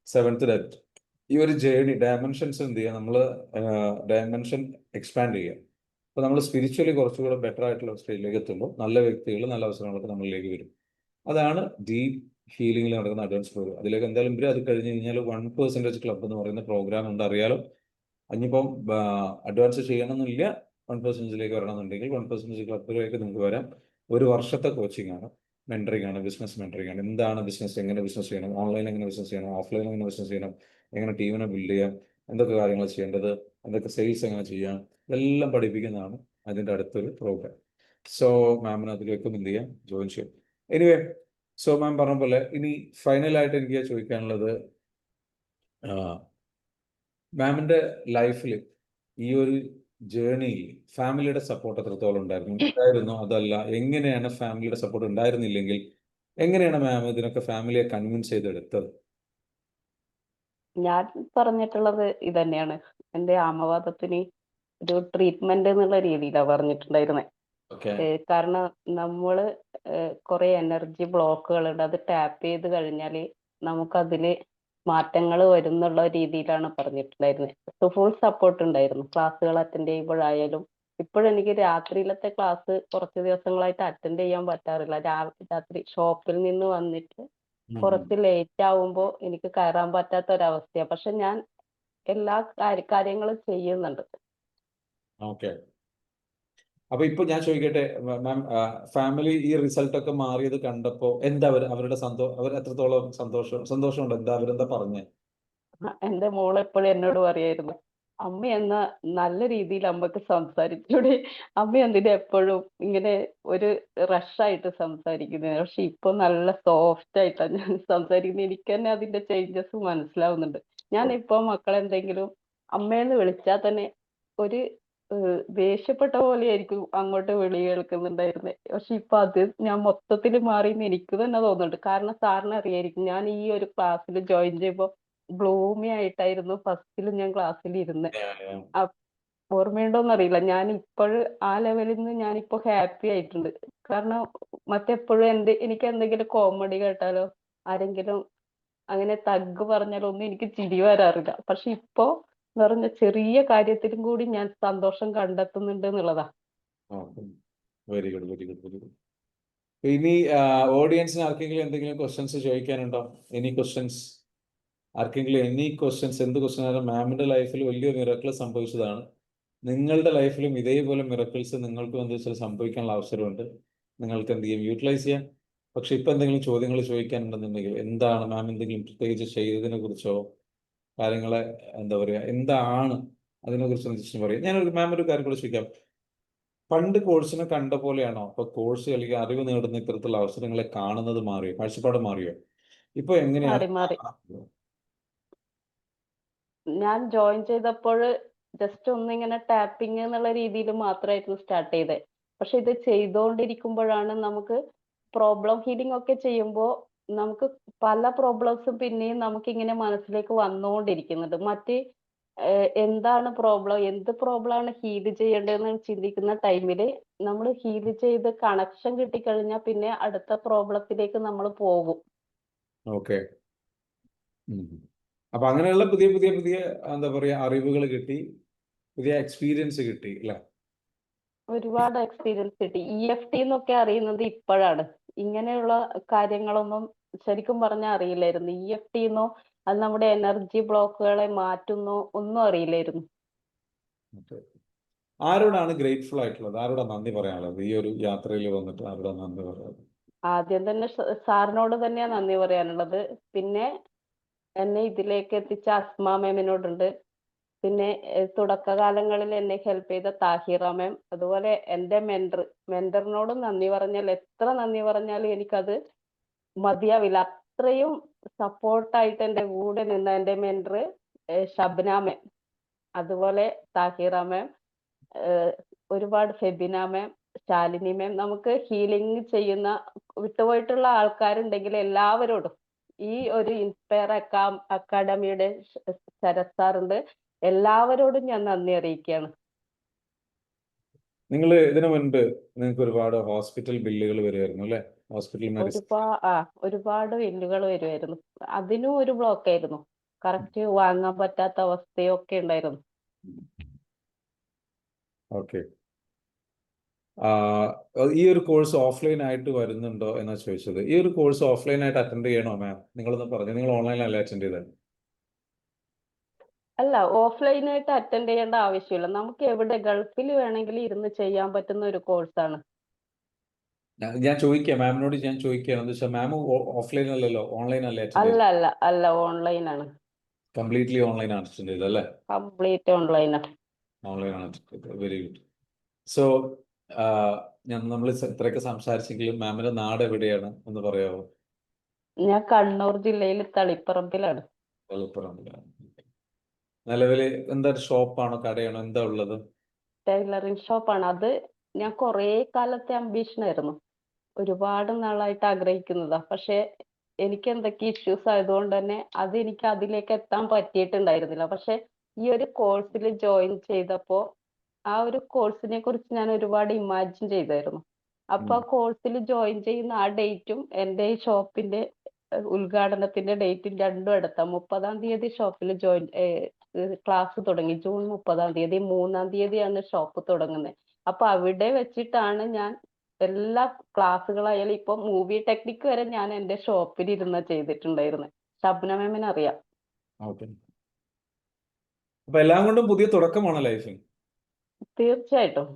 7th diet ഈ ഒരു ജേണി ഡയമെൻഷൻസ് എന്ത് ചെയ്യുക, നമ്മൾ ഡയമെൻഷൻ എക്സ്പാൻഡ് ചെയ്യുക. അപ്പോൾ നമ്മൾ സ്പിരിച്വലി കുറച്ചുകൂടെ ബെറ്റർ ആയിട്ടുള്ള സ്റ്റേജിലേക്ക് എത്തുമ്പോൾ നല്ല വ്യക്തികൾ, നല്ല അവസരങ്ങളൊക്കെ നമ്മളിലേക്ക് വരും. അതാണ് ഡീപ്പ് ഹീലിംഗിൽ നടക്കുന്ന അഡ്വാൻസ് പ്രോഗ്രാം. അതിലേക്ക് എന്തായാലും അത് കഴിഞ്ഞ് കഴിഞ്ഞാൽ 1% ക്ലബ് എന്ന് പറയുന്ന പ്രോഗ്രാം ഉണ്ട്, അറിയാലോ. അതിനിപ്പം അഡ്വാൻസ് ചെയ്യണമെന്നില്ല, 1% വരണമെന്നുണ്ടെങ്കിൽ 1% ക്ലബിലേക്ക് നിങ്ങൾക്ക് വരാം. ഒരു വർഷത്തെ കോച്ചിങ് ആണ്, മെൻറ്ററിങ് ആണ്, ബിസിനസ് മെൻറ്ററിങ് ആണ്. എന്താണ് ബിസിനസ്, എങ്ങനെ ബിസിനസ് ചെയ്യണം, ഓൺലൈൻ എങ്ങനെ ബിസിനസ് ചെയ്യണം, ഓഫ്ലൈൻ എങ്ങനെ ബിസിനസ് ചെയ്യണം, എങ്ങനെ ടീമിനെ ബിൽഡ് ചെയ്യാം, എന്തൊക്കെ കാര്യങ്ങൾ ചെയ്യേണ്ടത്, എന്തൊക്കെ സെയിൽസ് എങ്ങനെ ചെയ്യാം, ഇതെല്ലാം പഠിപ്പിക്കുന്നതാണ് അതിൻ്റെ അടുത്തൊരു പ്രോഗ്രാം. സോ മാമിന് അതിലേക്കും എന്ത് ചെയ്യാം, ജോയിൻ ചെയ്യാം. എനിവേ, സോ മാം പറഞ്ഞ പോലെ ഇനി ഫൈനലായിട്ട് എനിക്ക് ചോദിക്കാനുള്ളത്, മാമിൻ്റെ ലൈഫിൽ ഈ ഒരു ജേർണിയിൽ ഫാമിലിയുടെ സപ്പോർട്ട് എത്രത്തോളം ഉണ്ടായിരുന്നു, അതല്ല എങ്ങനെയാണ് ഫാമിലിയുടെ സപ്പോർട്ട് ഉണ്ടായിരുന്നില്ലെങ്കിൽ എങ്ങനെയാണ് മാം ഇതിനൊക്കെ ഫാമിലിയെ കൺവിൻസ് ചെയ്തെടുത്തത്? ഞാൻ പറഞ്ഞിട്ടുള്ളത് ഇതന്നെയാണ്. എൻ്റെ ആമവാദത്തിന് ഒരു ട്രീറ്റ്മെന്റ് എന്നുള്ള രീതിയിലാണ് പറഞ്ഞിട്ടുണ്ടായിരുന്നത്. ഓക്കെ. കാരണം നമ്മള് കുറെ എനർജി ബ്ലോക്കുകളുണ്ട്, അത് ടാപ്പ് ചെയ്ത് കഴിഞ്ഞാൽ നമുക്കതില് മാറ്റങ്ങൾ വരുന്നുള്ള രീതിയിലാണ് പറഞ്ഞിട്ടുണ്ടായിരുന്നത്. ഫുൾ സപ്പോർട്ട് ഉണ്ടായിരുന്നു, ക്ലാസ്സുകൾ അറ്റൻഡ് ചെയ്യുമ്പോഴായാലും. ഇപ്പോഴെനിക്ക് രാത്രിയിലത്തെ ക്ലാസ് കുറച്ച് ദിവസങ്ങളായിട്ട് അറ്റൻഡ് ചെയ്യാൻ പറ്റാറില്ല. രാത്രി ഷോപ്പിൽ നിന്ന് വന്നിട്ട് കുറച്ച് ലേറ്റ് ആവുമ്പോൾ എനിക്ക് കയറാൻ പറ്റാത്ത ഒരവസ്ഥയാണ്. പക്ഷെ ഞാൻ എല്ലാ കാര്യങ്ങളും ചെയ്യുന്നുണ്ട്. ഓക്കെ. അപ്പൊ ഇപ്പൊ ഞാൻ ചോദിക്കട്ടെ മാം, ഫാമിലി ഈ റിസൾട്ട് ഒക്കെ മാറിയത് കണ്ടപ്പോ എന്താ അവരുടെ അവർ എത്രത്തോളം സന്തോഷമുണ്ട്? അവരെന്താ പറഞ്ഞേ? എന്റെ മോള് എപ്പോഴും എന്നോട് പറയായിരുന്നു, അമ്മ എന്നാ നല്ല രീതിയിൽ അമ്മക്ക് സംസാരിച്ചൂടെ, അമ്മ എന്തിനാ എപ്പോഴും ഇങ്ങനെ ഒരു റഷായിട്ട് സംസാരിക്കുന്നത്. പക്ഷെ ഇപ്പൊ നല്ല സോഫ്റ്റ് ആയിട്ടാണ് ഞാൻ സംസാരിക്കുന്നത്. എനിക്ക് തന്നെ അതിന്റെ ചേഞ്ചസ് മനസ്സിലാവുന്നുണ്ട്. ഞാൻ ഇപ്പൊ മക്കളെന്തെങ്കിലും അമ്മേന്ന് വിളിച്ചാൽ തന്നെ ഒരു ദേഷ്യപ്പെട്ട പോലെയായിരിക്കും അങ്ങോട്ട് വിളി കേൾക്കുന്നുണ്ടായിരുന്നത്. പക്ഷെ ഇപ്പൊ അത് ഞാൻ മൊത്തത്തിൽ മാറിയെന്ന് എനിക്ക് തന്നെ തോന്നുന്നുണ്ട്. കാരണം സാറിന് അറിയായിരിക്കും, ഞാൻ ഈ ഒരു ക്ലാസ്സിൽ ജോയിൻ ചെയ്യുമ്പോൾ ബ്ലൂമി ആയിട്ടായിരുന്നു ഫസ്റ്റിൽ ഞാൻ ക്ലാസ്സിൽ ഇരുന്നത്. ഓർമ്മയുണ്ടോന്നറിയില്ല. ഞാൻ ഇപ്പോഴും ആ ലെവലിൽ നിന്ന് ഞാനിപ്പോ ഹാപ്പി ആയിട്ടുണ്ട്. കാരണം മറ്റെപ്പോഴും എനിക്ക് എന്തെങ്കിലും കോമഡി കേട്ടാലോ, ആരെങ്കിലും അങ്ങനെ തഗ് പറഞ്ഞാലോ ഒന്നും എനിക്ക് ചിരി വരാറില്ല. പക്ഷെ ഇപ്പോ എന്ന് പറഞ്ഞ ചെറിയ കാര്യത്തിലും കൂടി ഞാൻ സന്തോഷം കണ്ടെത്തുന്നുണ്ട് എന്നുള്ളതാ. Very good, very good, very good. ഇനി ഓഡിയൻസിന് ആർക്കെങ്കിലും എന്തെങ്കിലും ക്വസ്റ്റ്യൻസ് ചോദിക്കാനുണ്ടോ? Any questions? ആർക്കെങ്കിലും എനി ക്വസ്റ്റ്യൻസ്? എന്ത് ക്വസ്റ്റ്യൻ ആയാലും മാമിന്റെ ലൈഫിൽ വലിയ മിറക്കിൾ സംഭവിച്ചതാണ്. നിങ്ങളുടെ ലൈഫിലും ഇതേപോലെ മിറക്കിൾസ് നിങ്ങൾക്കും എന്താ വെച്ചാൽ സംഭവിക്കാനുള്ള അവസരമുണ്ട്. നിങ്ങൾക്ക് എന്ത് ചെയ്യും, യൂട്ടിലൈസ് ചെയ്യാം. പക്ഷെ ഇപ്പൊ എന്തെങ്കിലും ചോദ്യങ്ങൾ ചോദിക്കാനുണ്ടെന്നുണ്ടെങ്കിൽ എന്താണ് മാം എന്തെങ്കിലും പ്രത്യേകിച്ച് ചെയ്തതിനെ കുറിച്ചോ കാര്യങ്ങളെ എന്താ പറയുക, എന്താണ് അതിനെ കുറിച്ച് പറയാം. ഞാനൊരു മാം ഒരു കാര്യം കൂടെ ചോദിക്കാം. പണ്ട് കോഴ്സിനെ കണ്ട പോലെയാണോ ഇപ്പൊ കോഴ്സ് അല്ലെങ്കിൽ അറിവ് നേടുന്ന ഇത്തരത്തിലുള്ള അവസരങ്ങളെ കാണുന്നത് മാറിയോ, കാഴ്ചപ്പാട് മാറിയോ? ഇപ്പൊ എങ്ങനെയാണ്? മാറി. ഞാൻ ജോയിൻ ചെയ്തപ്പോൾ ജസ്റ്റ് ഒന്നിങ്ങനെ ടാപ്പിംഗ് എന്നുള്ള രീതിയിൽ മാത്രമായിരുന്നു സ്റ്റാർട്ട് ചെയ്തത്. പക്ഷെ ഇത് ചെയ്തുകൊണ്ടിരിക്കുമ്പോഴാണ് നമുക്ക് പ്രോബ്ലം ഹീലിംഗ് ഒക്കെ ചെയ്യുമ്പോൾ നമുക്ക് പല പ്രോബ്ലംസും പിന്നെയും നമുക്ക് ഇങ്ങനെ മനസ്സിലേക്ക് വന്നുകൊണ്ടിരിക്കുന്നുണ്ട്. എന്താണ് പ്രോബ്ലം, എന്ത് പ്രോബ്ലം ആണ് ഹീൽ ചെയ്യേണ്ടതെന്ന് ചിന്തിക്കുന്ന ടൈമിൽ നമ്മൾ ഹീൽ ചെയ്ത് കണക്ഷൻ കിട്ടിക്കഴിഞ്ഞാൽ പിന്നെ അടുത്ത പ്രോബ്ലത്തിലേക്ക് നമ്മൾ പോകും. ഓക്കെ. അപ്പൊ അങ്ങനെയുള്ള പുതിയ പുതിയ പുതിയ എന്താ പറയാ അറിവുകൾ കിട്ടി, പുതിയ എക്സ്പീരിയൻസ് കിട്ടി അല്ലെ? ഒരുപാട് എക്സ്പീരിയൻസ് കിട്ടി. EFT എന്നൊക്കെ അറിയുന്നത് ഇപ്പോഴാണ്. ഇങ്ങനെയുള്ള കാര്യങ്ങളൊന്നും ശരിക്കും പറഞ്ഞാൽ അറിയില്ലായിരുന്നു. EFT എന്നോ അത് നമ്മുടെ എനർജി ബ്ലോക്കുകളെ മാറ്റുന്നോ ഒന്നും അറിയില്ലായിരുന്നു. ആരോടാണ് ഗ്രേറ്റ്ഫുൾ ആയിട്ടുള്ളത്? ആരോടാ നന്ദി പറയാനുള്ളത് ഈ ഒരു യാത്രയിൽ വന്നിട്ട്? ആരോടാ നന്ദി പറയാനുള്ളത്? ആദ്യം തന്നെ സാറിനോട് തന്നെയാ നന്ദി പറയാനുള്ളത്. പിന്നെ എന്നെ ഇതിലേക്ക് എത്തിച്ച അസ്മ മാമിനോടുണ്ട്. പിന്നെ തുടക്കകാലങ്ങളിൽ എന്നെ ഹെൽപ്പ് ചെയ്ത താഹിറ മാം, അതുപോലെ എൻ്റെ മെന്ററിനോടും നന്ദി പറഞ്ഞാൽ എത്ര നന്ദി പറഞ്ഞാലും എനിക്കത് മതിയാവില്ല. അത്രയും സപ്പോർട്ടായിട്ട് എൻ്റെ കൂടെ നിന്ന എൻ്റെ മെന്റർ ഷബ്ന മാം, അതുപോലെ താഹിറ മാം, ഒരുപാട് ഫെബിന മാം, ശാലിനി മാം. നമുക്ക് ഹീലിംഗ് ചെയ്യുന്ന വിട്ടുപോയിട്ടുള്ള ആൾക്കാരുണ്ടെങ്കിൽ എല്ലാവരോടും, ഈ ഒരു ഇൻസ്പയർ അക്കാഡമിയുടെ ശരത് സാറുണ്ട്, എല്ലാവരോടും ഞാൻ നന്ദി അറിയിക്കുകയാണ്. നിങ്ങൾ ഇതിനു മുൻപ് നിങ്ങൾക്ക് ഒരുപാട് ഹോസ്പിറ്റൽ ബില്ലുകൾ വരുമായിരുന്നു അല്ലെ? ഹോസ്പിറ്റൽ മെഡിസിൻ ഒരുപാട് ബില്ലുകൾ വരുമായിരുന്നു. അതിനും ഒരു ബ്ലോക്ക് ആയിരുന്നു. കറക്റ്റ് വാങ്ങാൻ പറ്റാത്ത അവസ്ഥയൊക്കെ ഉണ്ടായിരുന്നു. ഓക്കെ. ഈ ഒരു കോഴ്സ് ഓഫ്ലൈൻ ആയിട്ട് വരുന്നുണ്ടോ എന്നാ ചോദിച്ചത്. ഈ ഒരു കോഴ്സ് ഓഫ്ലൈൻ ആയിട്ട് അറ്റൻഡ് ചെയ്യണോ മാം? നിങ്ങളൊന്ന് പറഞ്ഞു. നിങ്ങൾ ഓൺലൈനിലല്ല അറ്റൻഡ് ചെയ്തത്? അല്ല, ഓഫ്ലൈനായിട്ട് അറ്റൻഡ് ചെയ്യേണ്ട ആവശ്യമില്ല. നമുക്ക് എവിടെ ഗൾഫിൽ വേണമെങ്കിലും ഇരുന്ന് ചെയ്യാൻ പറ്റുന്ന ഒരു കോഴ്സാണ്. ഞാൻ ചോദിക്കാം മാമിനോട്, ഞാൻ ചോദിക്കുകയാണ് എന്താ വെച്ചാൽ മാം ഓഫ്ലൈൻ അല്ലല്ലോ, ഓൺലൈൻ അല്ലേ അറ്റൻഡ് അല്ല ചെയ്തത്? അല്ല അല്ല, ഓൺലൈനാണ്. കംപ്ലീറ്റ്ലി ഓൺലൈൻ ആണ് അറ്റൻഡ് ചെയ്തത് അല്ലേ? കംപ്ലീറ്റ് ഓൺലൈനാണ്. ഓൺലൈൻ ആണ് അറ്റൻഡ് ചെയ്തത്. Very good. സോ നമ്മൾ ഇത്രയൊക്കെ സംസാരിച്ചെങ്കിലും മാമിന്റെ നാട് എവിടെയാണ് എന്ന് പറയാമോ? ഞാൻ കണ്ണൂർ ജില്ലയിൽ തളിപ്പറമ്പിലാണ്. മലപ്പുറമിലാണ്. നിലവില് എന്താ ഷോപ്പാണോ കടയാണോ എന്താ ഉള്ളത്? ടൈലറിംഗ് ഷോപ്പാണ്. അത് ഞാൻ കുറേ കാലത്തെ അംബീഷനായിരുന്നു. ഒരുപാട് നാളായിട്ട് ആഗ്രഹിക്കുന്നതാ. പക്ഷെ എനിക്ക് എന്തൊക്കെ ഇഷ്യൂസ് ആയതുകൊണ്ട് തന്നെ എനിക്ക് അതിലേക്ക് എത്താൻ പറ്റിയിട്ടുണ്ടായിരുന്നില്ല. പക്ഷെ ഈ ഒരു കോഴ്സിൽ ജോയിൻ ചെയ്തപ്പോ ആ ഒരു കോഴ്സിനെ കുറിച്ച് ഞാൻ ഒരുപാട് ഇമാജിൻ ചെയ്തായിരുന്നു. അപ്പൊ ആ കോഴ്സിൽ ജോയിൻ ചെയ്യുന്ന ആ ഡേറ്റും എൻ്റെ ഈ ഷോപ്പിന്റെ ഉദ്ഘാടനത്തിന്റെ ഡേറ്റും രണ്ടും അടുത്താ. 30-ാം തീയതി ഷോപ്പിൽ ക്ലാസ് തുടങ്ങി. ജൂൺ 30-ാം തീയതി. 3-ാം തീയതിയാണ് ഷോപ്പ് തുടങ്ങുന്നത്. അപ്പൊ അവിടെ വെച്ചിട്ടാണ് ഞാൻ എല്ലാ ക്ലാസ്സുകളായാലും ഇപ്പൊ മൂവി ടെക്നിക് വരെ ഞാൻ എൻ്റെ ഷോപ്പിൽ ഇരുന്ന് ചെയ്തിട്ടുണ്ടായിരുന്നത്. ഷബ്ന മാമിന് അറിയാം. ഓക്കെ. അപ്പൊ എല്ലാം കൊണ്ടും പുതിയ തുടക്കമാണ് ലൈഫിൽ. തീർച്ചയായിട്ടും.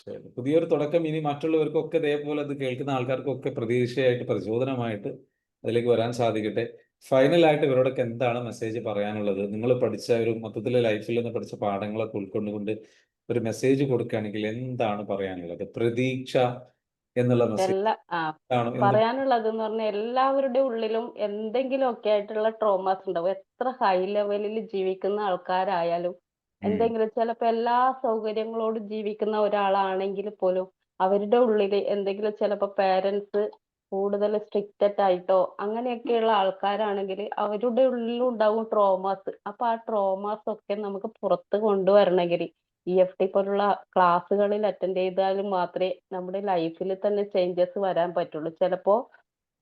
ശരി. പുതിയൊരു തുടക്കം ഇനി മറ്റുള്ളവർക്കൊക്കെ ഇതേപോലെ അത് കേൾക്കുന്ന ആൾക്കാർക്കൊക്കെ പ്രതീക്ഷയായിട്ട് പ്രചോദനമായിട്ട് അതിലേക്ക് വരാൻ സാധിക്കട്ടെ. ഫൈനലായിട്ട് ഇവരോടൊക്കെ എന്താണ് മെസ്സേജ് പറയാനുള്ളത്? നിങ്ങൾ പഠിച്ച ഒരു മൊത്തത്തിലെ ലൈഫിൽ നിന്ന് പഠിച്ച പാഠങ്ങളൊക്കെ ഉൾക്കൊണ്ടുകൊണ്ട് ഒരു മെസ്സേജ് കൊടുക്കുകയാണെങ്കിൽ എന്താണ് പറയാനുള്ളത്? പ്രതീക്ഷ എന്നുള്ള മെസ്സേജ് ആ ആണ് പറയാനുള്ളത് എന്ന് പറഞ്ഞാൽ എല്ലാവരുടെ ഉള്ളിലും എന്തെങ്കിലുമൊക്കെ ആയിട്ടുള്ള ട്രോമാസ് ഉണ്ടാവും. എത്ര ഹൈ ലെവലിൽ ജീവിക്കുന്ന ആൾക്കാരായാലും എന്തെങ്കിലും ചിലപ്പോൾ എല്ലാ സൗകര്യങ്ങളോടും ജീവിക്കുന്ന ഒരാളാണെങ്കിൽ പോലും അവരുടെ ഉള്ളിൽ എന്തെങ്കിലും ചിലപ്പോൾ പേരൻസ് കൂടുതൽ സ്ട്രിക്റ്റഡ് ആയിട്ടോ അങ്ങനെയൊക്കെയുള്ള ആൾക്കാരാണെങ്കിൽ അവരുടെ ഉള്ളിലും ഉണ്ടാവും ട്രോമാസ്. അപ്പൊ ആ ട്രോമാസ് ഒക്കെ നമുക്ക് പുറത്ത് കൊണ്ടുവരണമെങ്കിൽ EFT പോലുള്ള ക്ലാസ്സുകളിൽ അറ്റൻഡ് ചെയ്താലും മാത്രമേ നമ്മുടെ ലൈഫിൽ തന്നെ ചേഞ്ചസ് വരാൻ പറ്റുള്ളൂ. ചിലപ്പോ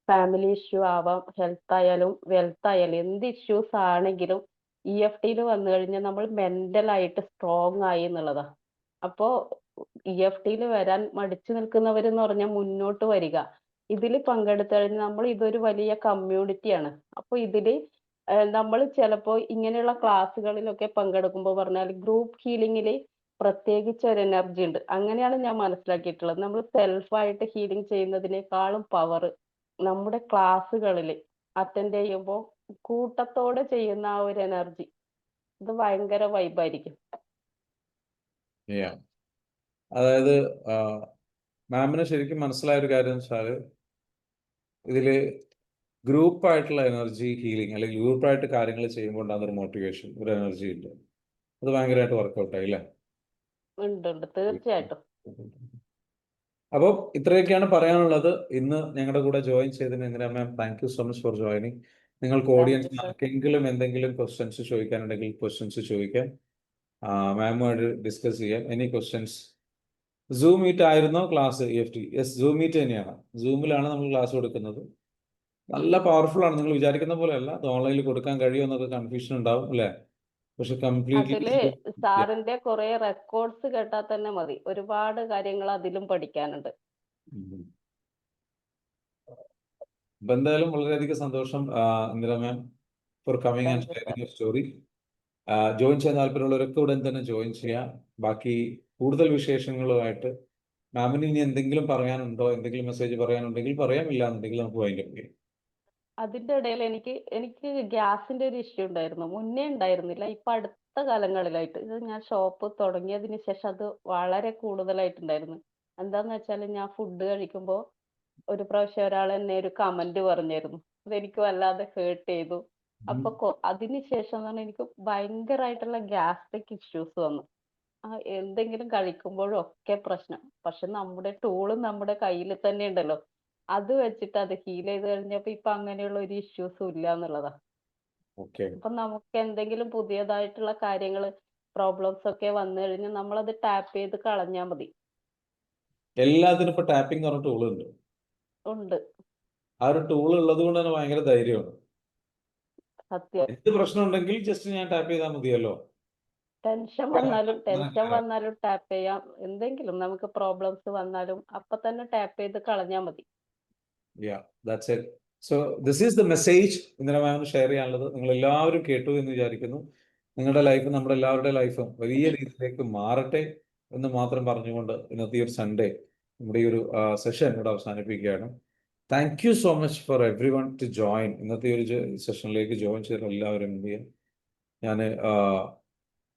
ഫാമിലി ഇഷ്യൂ ആവാം, ഹെൽത്ത് ആയാലും വെൽത്ത് ആയാലും എന്ത് ഇഷ്യൂസ് ആണെങ്കിലും EFT വന്നു കഴിഞ്ഞാൽ നമ്മൾ മെന്റൽ ആയിട്ട് സ്ട്രോങ് ആയി എന്നുള്ളതാ. അപ്പോ EFT വരാൻ മടിച്ചു നിൽക്കുന്നവരെന്ന് പറഞ്ഞാൽ മുന്നോട്ട് വരിക. ഇതിൽ പങ്കെടുത്തു കഴിഞ്ഞാൽ നമ്മൾ ഇതൊരു വലിയ കമ്മ്യൂണിറ്റിയാണ്. അപ്പൊ ഇതില് നമ്മൾ ചിലപ്പോ ഇങ്ങനെയുള്ള ക്ലാസ്സുകളിലൊക്കെ പങ്കെടുക്കുമ്പോൾ പറഞ്ഞാൽ ഗ്രൂപ്പ് ഹീലിംഗില് പ്രത്യേകിച്ച് ഒരു എനർജി ഉണ്ട്. അങ്ങനെയാണ് ഞാൻ മനസ്സിലാക്കിയിട്ടുള്ളത്. നമ്മൾ സെൽഫായിട്ട് ഹീലിംഗ് ചെയ്യുന്നതിനേക്കാളും പവർ നമ്മുടെ ക്ലാസ്സുകളിൽ അറ്റൻഡ് ചെയ്യുമ്പോൾ കൂട്ടത്തോടെ ചെയ്യുന്ന ആ ഒരു എനർജി ഇത് ഭയങ്കര വൈബായിരിക്കും. Yeah. അതായത് മാമിന് ശരിക്കും മനസ്സിലായ ഒരു കാര്യം എന്ന് വെച്ചാൽ ഇതില് ഗ്രൂപ്പായിട്ടുള്ള എനർജി ഹീലിംഗ് അല്ലെങ്കിൽ ഗ്രൂപ്പായിട്ട് കാര്യങ്ങൾ ചെയ്യുമ്പോൾ ഉണ്ടാകുന്ന ഒരു മോട്ടിവേഷൻ, ഒരു എനർജി ഉണ്ട്. അത് ഭയങ്കരമായിട്ട് വർക്കൗട്ട് ആയില്ലേ? ഉണ്ട് തീർച്ചയായിട്ടും. അപ്പോൾ ഇത്രയൊക്കെയാണ് പറയാനുള്ളത്. ഇന്ന് ഞങ്ങളുടെ കൂടെ ജോയിൻ ചെയ്തതിന് Indira ma'am, thank you so much for joining. നിങ്ങൾക്ക് ഓഡിയൻസിന് ആർക്കെങ്കിലും എന്തെങ്കിലും ക്വസ്റ്റ്യൻസ് ചോദിക്കാനുണ്ടെങ്കിൽ ക്വസ്റ്റ്യൻസ് ചോദിക്കാം, മാമുമായിട്ട് ഡിസ്കസ് ചെയ്യാം. Any questions? സൂം മീറ്റ് ആയിരുന്നോ class EFT? Yes, zoom meet തന്നെയാണ്. സൂമിലാണ് നമ്മൾ ക്ലാസ് കൊടുക്കുന്നത്. നല്ല പവർഫുൾ ആണ്. നിങ്ങൾ വിചാരിക്കുന്ന പോലെ അല്ല. അത് ഓൺലൈനിൽ കൊടുക്കാൻ കഴിയുമോ എന്നൊക്കെ കൺഫ്യൂഷൻ ഉണ്ടാവും അല്ലേ? പക്ഷെ കംപ്ലീറ്റ്ലി അതില് സാറിന്റെ കുറെ റെക്കോർഡ്സ് കേട്ടാൽ തന്നെ മതി. ഒരുപാട് കാര്യങ്ങൾ അതിലും പഠിക്കാനുണ്ട്. അപ്പൊ എന്തായാലും വളരെയധികം സന്തോഷം ഇന്ദിര മാം for coming and sharing your story. Join ചെയ്യാൻ താല്പര്യമുള്ളവരൊക്കെ ഉടൻ തന്നെ ജോയിൻ ചെയ്യാം. ബാക്കി കൂടുതൽ വിശേഷങ്ങളുമായിട്ട് മാമിന് ഇനി എന്തെങ്കിലും പറയാനുണ്ടോ, എന്തെങ്കിലും മെസ്സേജ് പറയാനുണ്ടെങ്കിൽ പറയാം, ഇല്ല എന്നുണ്ടെങ്കിൽ നമുക്ക് വൈൻഡപ്പ് ചെയ്യാം. അതിന്റെ ഇടയിൽ എനിക്ക് ഗ്യാസിന്റെ ഒരു ഇഷ്യൂ ഉണ്ടായിരുന്നു. മുന്നേ ഉണ്ടായിരുന്നില്ല. ഇപ്പൊ അടുത്ത കാലങ്ങളിലായിട്ട് ഇത് ഞാൻ ഷോപ്പ് തുടങ്ങിയതിന് ശേഷം അത് വളരെ കൂടുതലായിട്ടുണ്ടായിരുന്നു. എന്താന്ന് വെച്ചാൽ ഞാൻ ഫുഡ് കഴിക്കുമ്പോൾ ഒരു പ്രാവശ്യം ഒരാൾ എന്നെ ഒരു കമന്റ് പറഞ്ഞായിരുന്നു. അതെനിക്ക് വല്ലാതെ ഹേർട്ട് ചെയ്തു. അപ്പൊ അതിനുശേഷം എന്ന് പറഞ്ഞാൽ എനിക്ക് ഭയങ്കരമായിട്ടുള്ള ഗ്യാസ്ട്രിക് ഇഷ്യൂസ് വന്നു. എന്തെങ്കിലും കഴിക്കുമ്പോഴും ഒക്കെ പ്രശ്നം. പക്ഷെ നമ്മുടെ ടൂള് നമ്മുടെ കയ്യിൽ തന്നെ ഉണ്ടല്ലോ. അത് വെച്ചിട്ട് അത് ഹീൽ ചെയ്ത് കഴിഞ്ഞപ്പോ ഇപ്പൊ അങ്ങനെയുള്ള ഒരു ഇഷ്യൂസും ഇല്ല എന്നുള്ളതാ. ഓക്കെ. അപ്പൊ നമുക്ക് എന്തെങ്കിലും പുതിയതായിട്ടുള്ള കാര്യങ്ങള് പ്രോബ്ലംസ് ഒക്കെ വന്നു കഴിഞ്ഞാൽ നമ്മളത് ടാപ്പ് ചെയ്ത് കളഞ്ഞാൽ മതി. എല്ലാത്തിനും ഇപ്പൊ ടാപ്പിംഗ് പറഞ്ഞ ടൂൾ ഉണ്ട്. ഉണ്ട്. ആ ഒരു ടൂൾ ഉള്ളത് കൊണ്ട് തന്നെ ഭയങ്കര ധൈര്യമാണ്. സത്യം. എന്ത് പ്രശ്നം ഉണ്ടെങ്കിൽ ജസ്റ്റ് ഞാൻ ടാപ്പ് ചെയ്താൽ മതിയല്ലോ. ടെൻഷൻ വന്നാലും ടാപ്പ് ചെയ്യാം. എന്തെങ്കിലും നമുക്ക് പ്രോബ്ലംസ് വന്നാലും അപ്പൊ തന്നെ ടാപ്പ് ചെയ്ത് കളഞ്ഞാൽ മതി. Yeah, that's it. So this is the message Indira മാമിന് ഷെയർ ചെയ്യാനുള്ളത്. നിങ്ങൾ എല്ലാവരും കേട്ടു എന്ന് വിചാരിക്കുന്നു. നിങ്ങളുടെ ലൈഫ് നമ്മുടെ എല്ലാവരുടെയും ലൈഫും വലിയ രീതിയിലേക്ക് മാറട്ടെ എന്ന് മാത്രം പറഞ്ഞുകൊണ്ട് ഇന്നത്തെ ഈ ഒരു സൺഡേ നമ്മുടെ ഈ ഒരു സെഷൻ ഇവിടെ അവസാനിപ്പിക്കുകയാണ്. Thank you so much for every one two join. ഇന്നത്തെ ഈ ഒരു സെഷനിലേക്ക് ജോയിൻ ചെയ്ത എല്ലാവരും എന്ത് ചെയ്യാം, ഞാൻ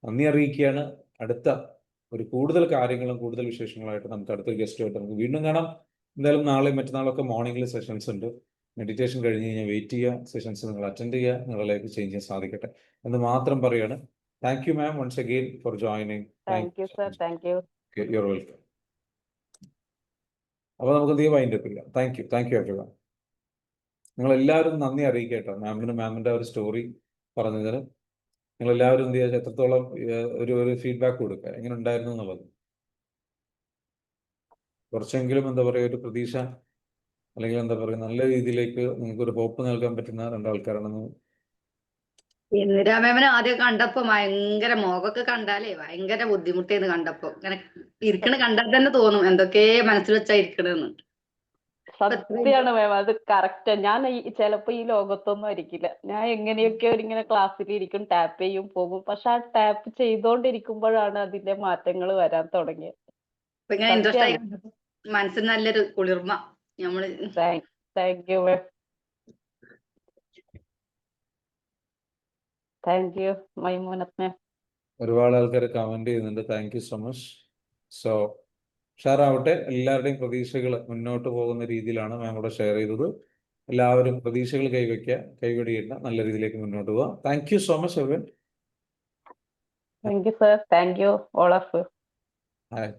നന്ദി അറിയിക്കുകയാണ്. അടുത്ത ഒരു കൂടുതൽ കാര്യങ്ങളും കൂടുതൽ വിശേഷങ്ങളായിട്ട് നമുക്ക് അടുത്തൊരു ഗസ്റ്റുമായിട്ട് നമുക്ക് വീണ്ടും കാണാം. എന്തായാലും നാളെ മറ്റന്നാളൊക്കെ മോർണിംഗിൽ സെഷൻസ് ഉണ്ട്. മെഡിറ്റേഷൻ കഴിഞ്ഞ് കഴിഞ്ഞാൽ വെയിറ്റ് ചെയ്യുക, സെഷൻസ് നിങ്ങൾ അറ്റൻഡ് ചെയ്യുക, നിങ്ങളുടെ ലൈഫ് ചേഞ്ച് ചെയ്യാൻ സാധിക്കട്ടെ എന്ന് മാത്രം പറയുകയാണ്. Thank you ma'am once again for joining. Thank you sir, thank you. You're welcome. അപ്പോൾ നമുക്ക് എന്ത് ചെയ്യാം, വൈൻഡ് അപ്പ് ചെയ്യാം. Thank you everyone. നിങ്ങളെല്ലാവരും നന്ദി അറിയിക്കട്ടോ മാമിൻ്റെ ഒരു സ്റ്റോറി പറഞ്ഞതിന്. നിങ്ങളെല്ലാവരും എന്ത് ചെയ്യുക, എത്രത്തോളം ഒരു ഫീഡ്ബാക്ക് കൊടുക്കുക, എങ്ങനെ ഉണ്ടായിരുന്നു എന്നുള്ളത്. കുറച്ചെങ്കിലും എന്താ പറയുക, ഒരു പ്രതീക്ഷ അല്ലെങ്കിൽ എന്താ പറയുക, നല്ല രീതിയിലേക്ക് നിങ്ങൾക്കൊരു ഹോപ്പ് നൽകാൻ പറ്റുന്ന രണ്ടാൾക്കാരാണെന്ന്. ഇന്ദിരാ മാമിനെ ആദ്യം കണ്ടപ്പോ ഭയങ്കര മുഖമൊക്കെ കണ്ടാലേ ഭയങ്കര ബുദ്ധിമുട്ടേന്ന് കണ്ടപ്പോ. ഇങ്ങനെ ഇരിക്കണ കണ്ടാൽ തന്നെ തോന്നും എന്തൊക്കെ മനസ്സിൽ വെച്ചാ ഇരിക്കണെന്ന്. സത്യമാണ് മാം, അത് കറക്റ്റ്. ഞാൻ ചിലപ്പോ ഈ ലോകത്തൊന്നും ആയിരിക്കില്ല. ഞാൻ എങ്ങനെയൊക്കെ ഇങ്ങനെ ക്ലാസ്സിൽ ഇരിക്കും, ടാപ്പ് ചെയ്യും, പോകും. പക്ഷെ ആ ടാപ്പ് ചെയ്തോണ്ടിരിക്കുമ്പോഴാണ് അതിന്റെ മാറ്റങ്ങൾ വരാൻ തുടങ്ങിയത്. അപ്പൊ ഇങ്ങനെ ഇൻട്രസ്റ്റ് ആയി കണ്ടപ്പോ മനസ്സിന് നല്ലൊരു കുളിർമ. നമ്മള് thank you ma'am. Thank you Maimoonath ma'am. ഒരുപാട് ആൾക്കാർ കമന്റ് ചെയ്യുന്നുണ്ട്. Thank you so much. So ഷെയറാവട്ടെ. എല്ലാവരുടെയും പ്രതീക്ഷകൾ മുന്നോട്ട് പോകുന്ന രീതിയിലാണ് മാം ഇവിടെ ഷെയർ ചെയ്തത്. എല്ലാവരും പ്രതീക്ഷകൾ കൈവെടിയില്ല, നല്ല രീതിയിലേക്ക് മുന്നോട്ട് പോവാം. താങ്ക് യു സോ മച്ച് എവൻ. Thank you sir, thank you all of you. Hi.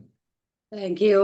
Thank U.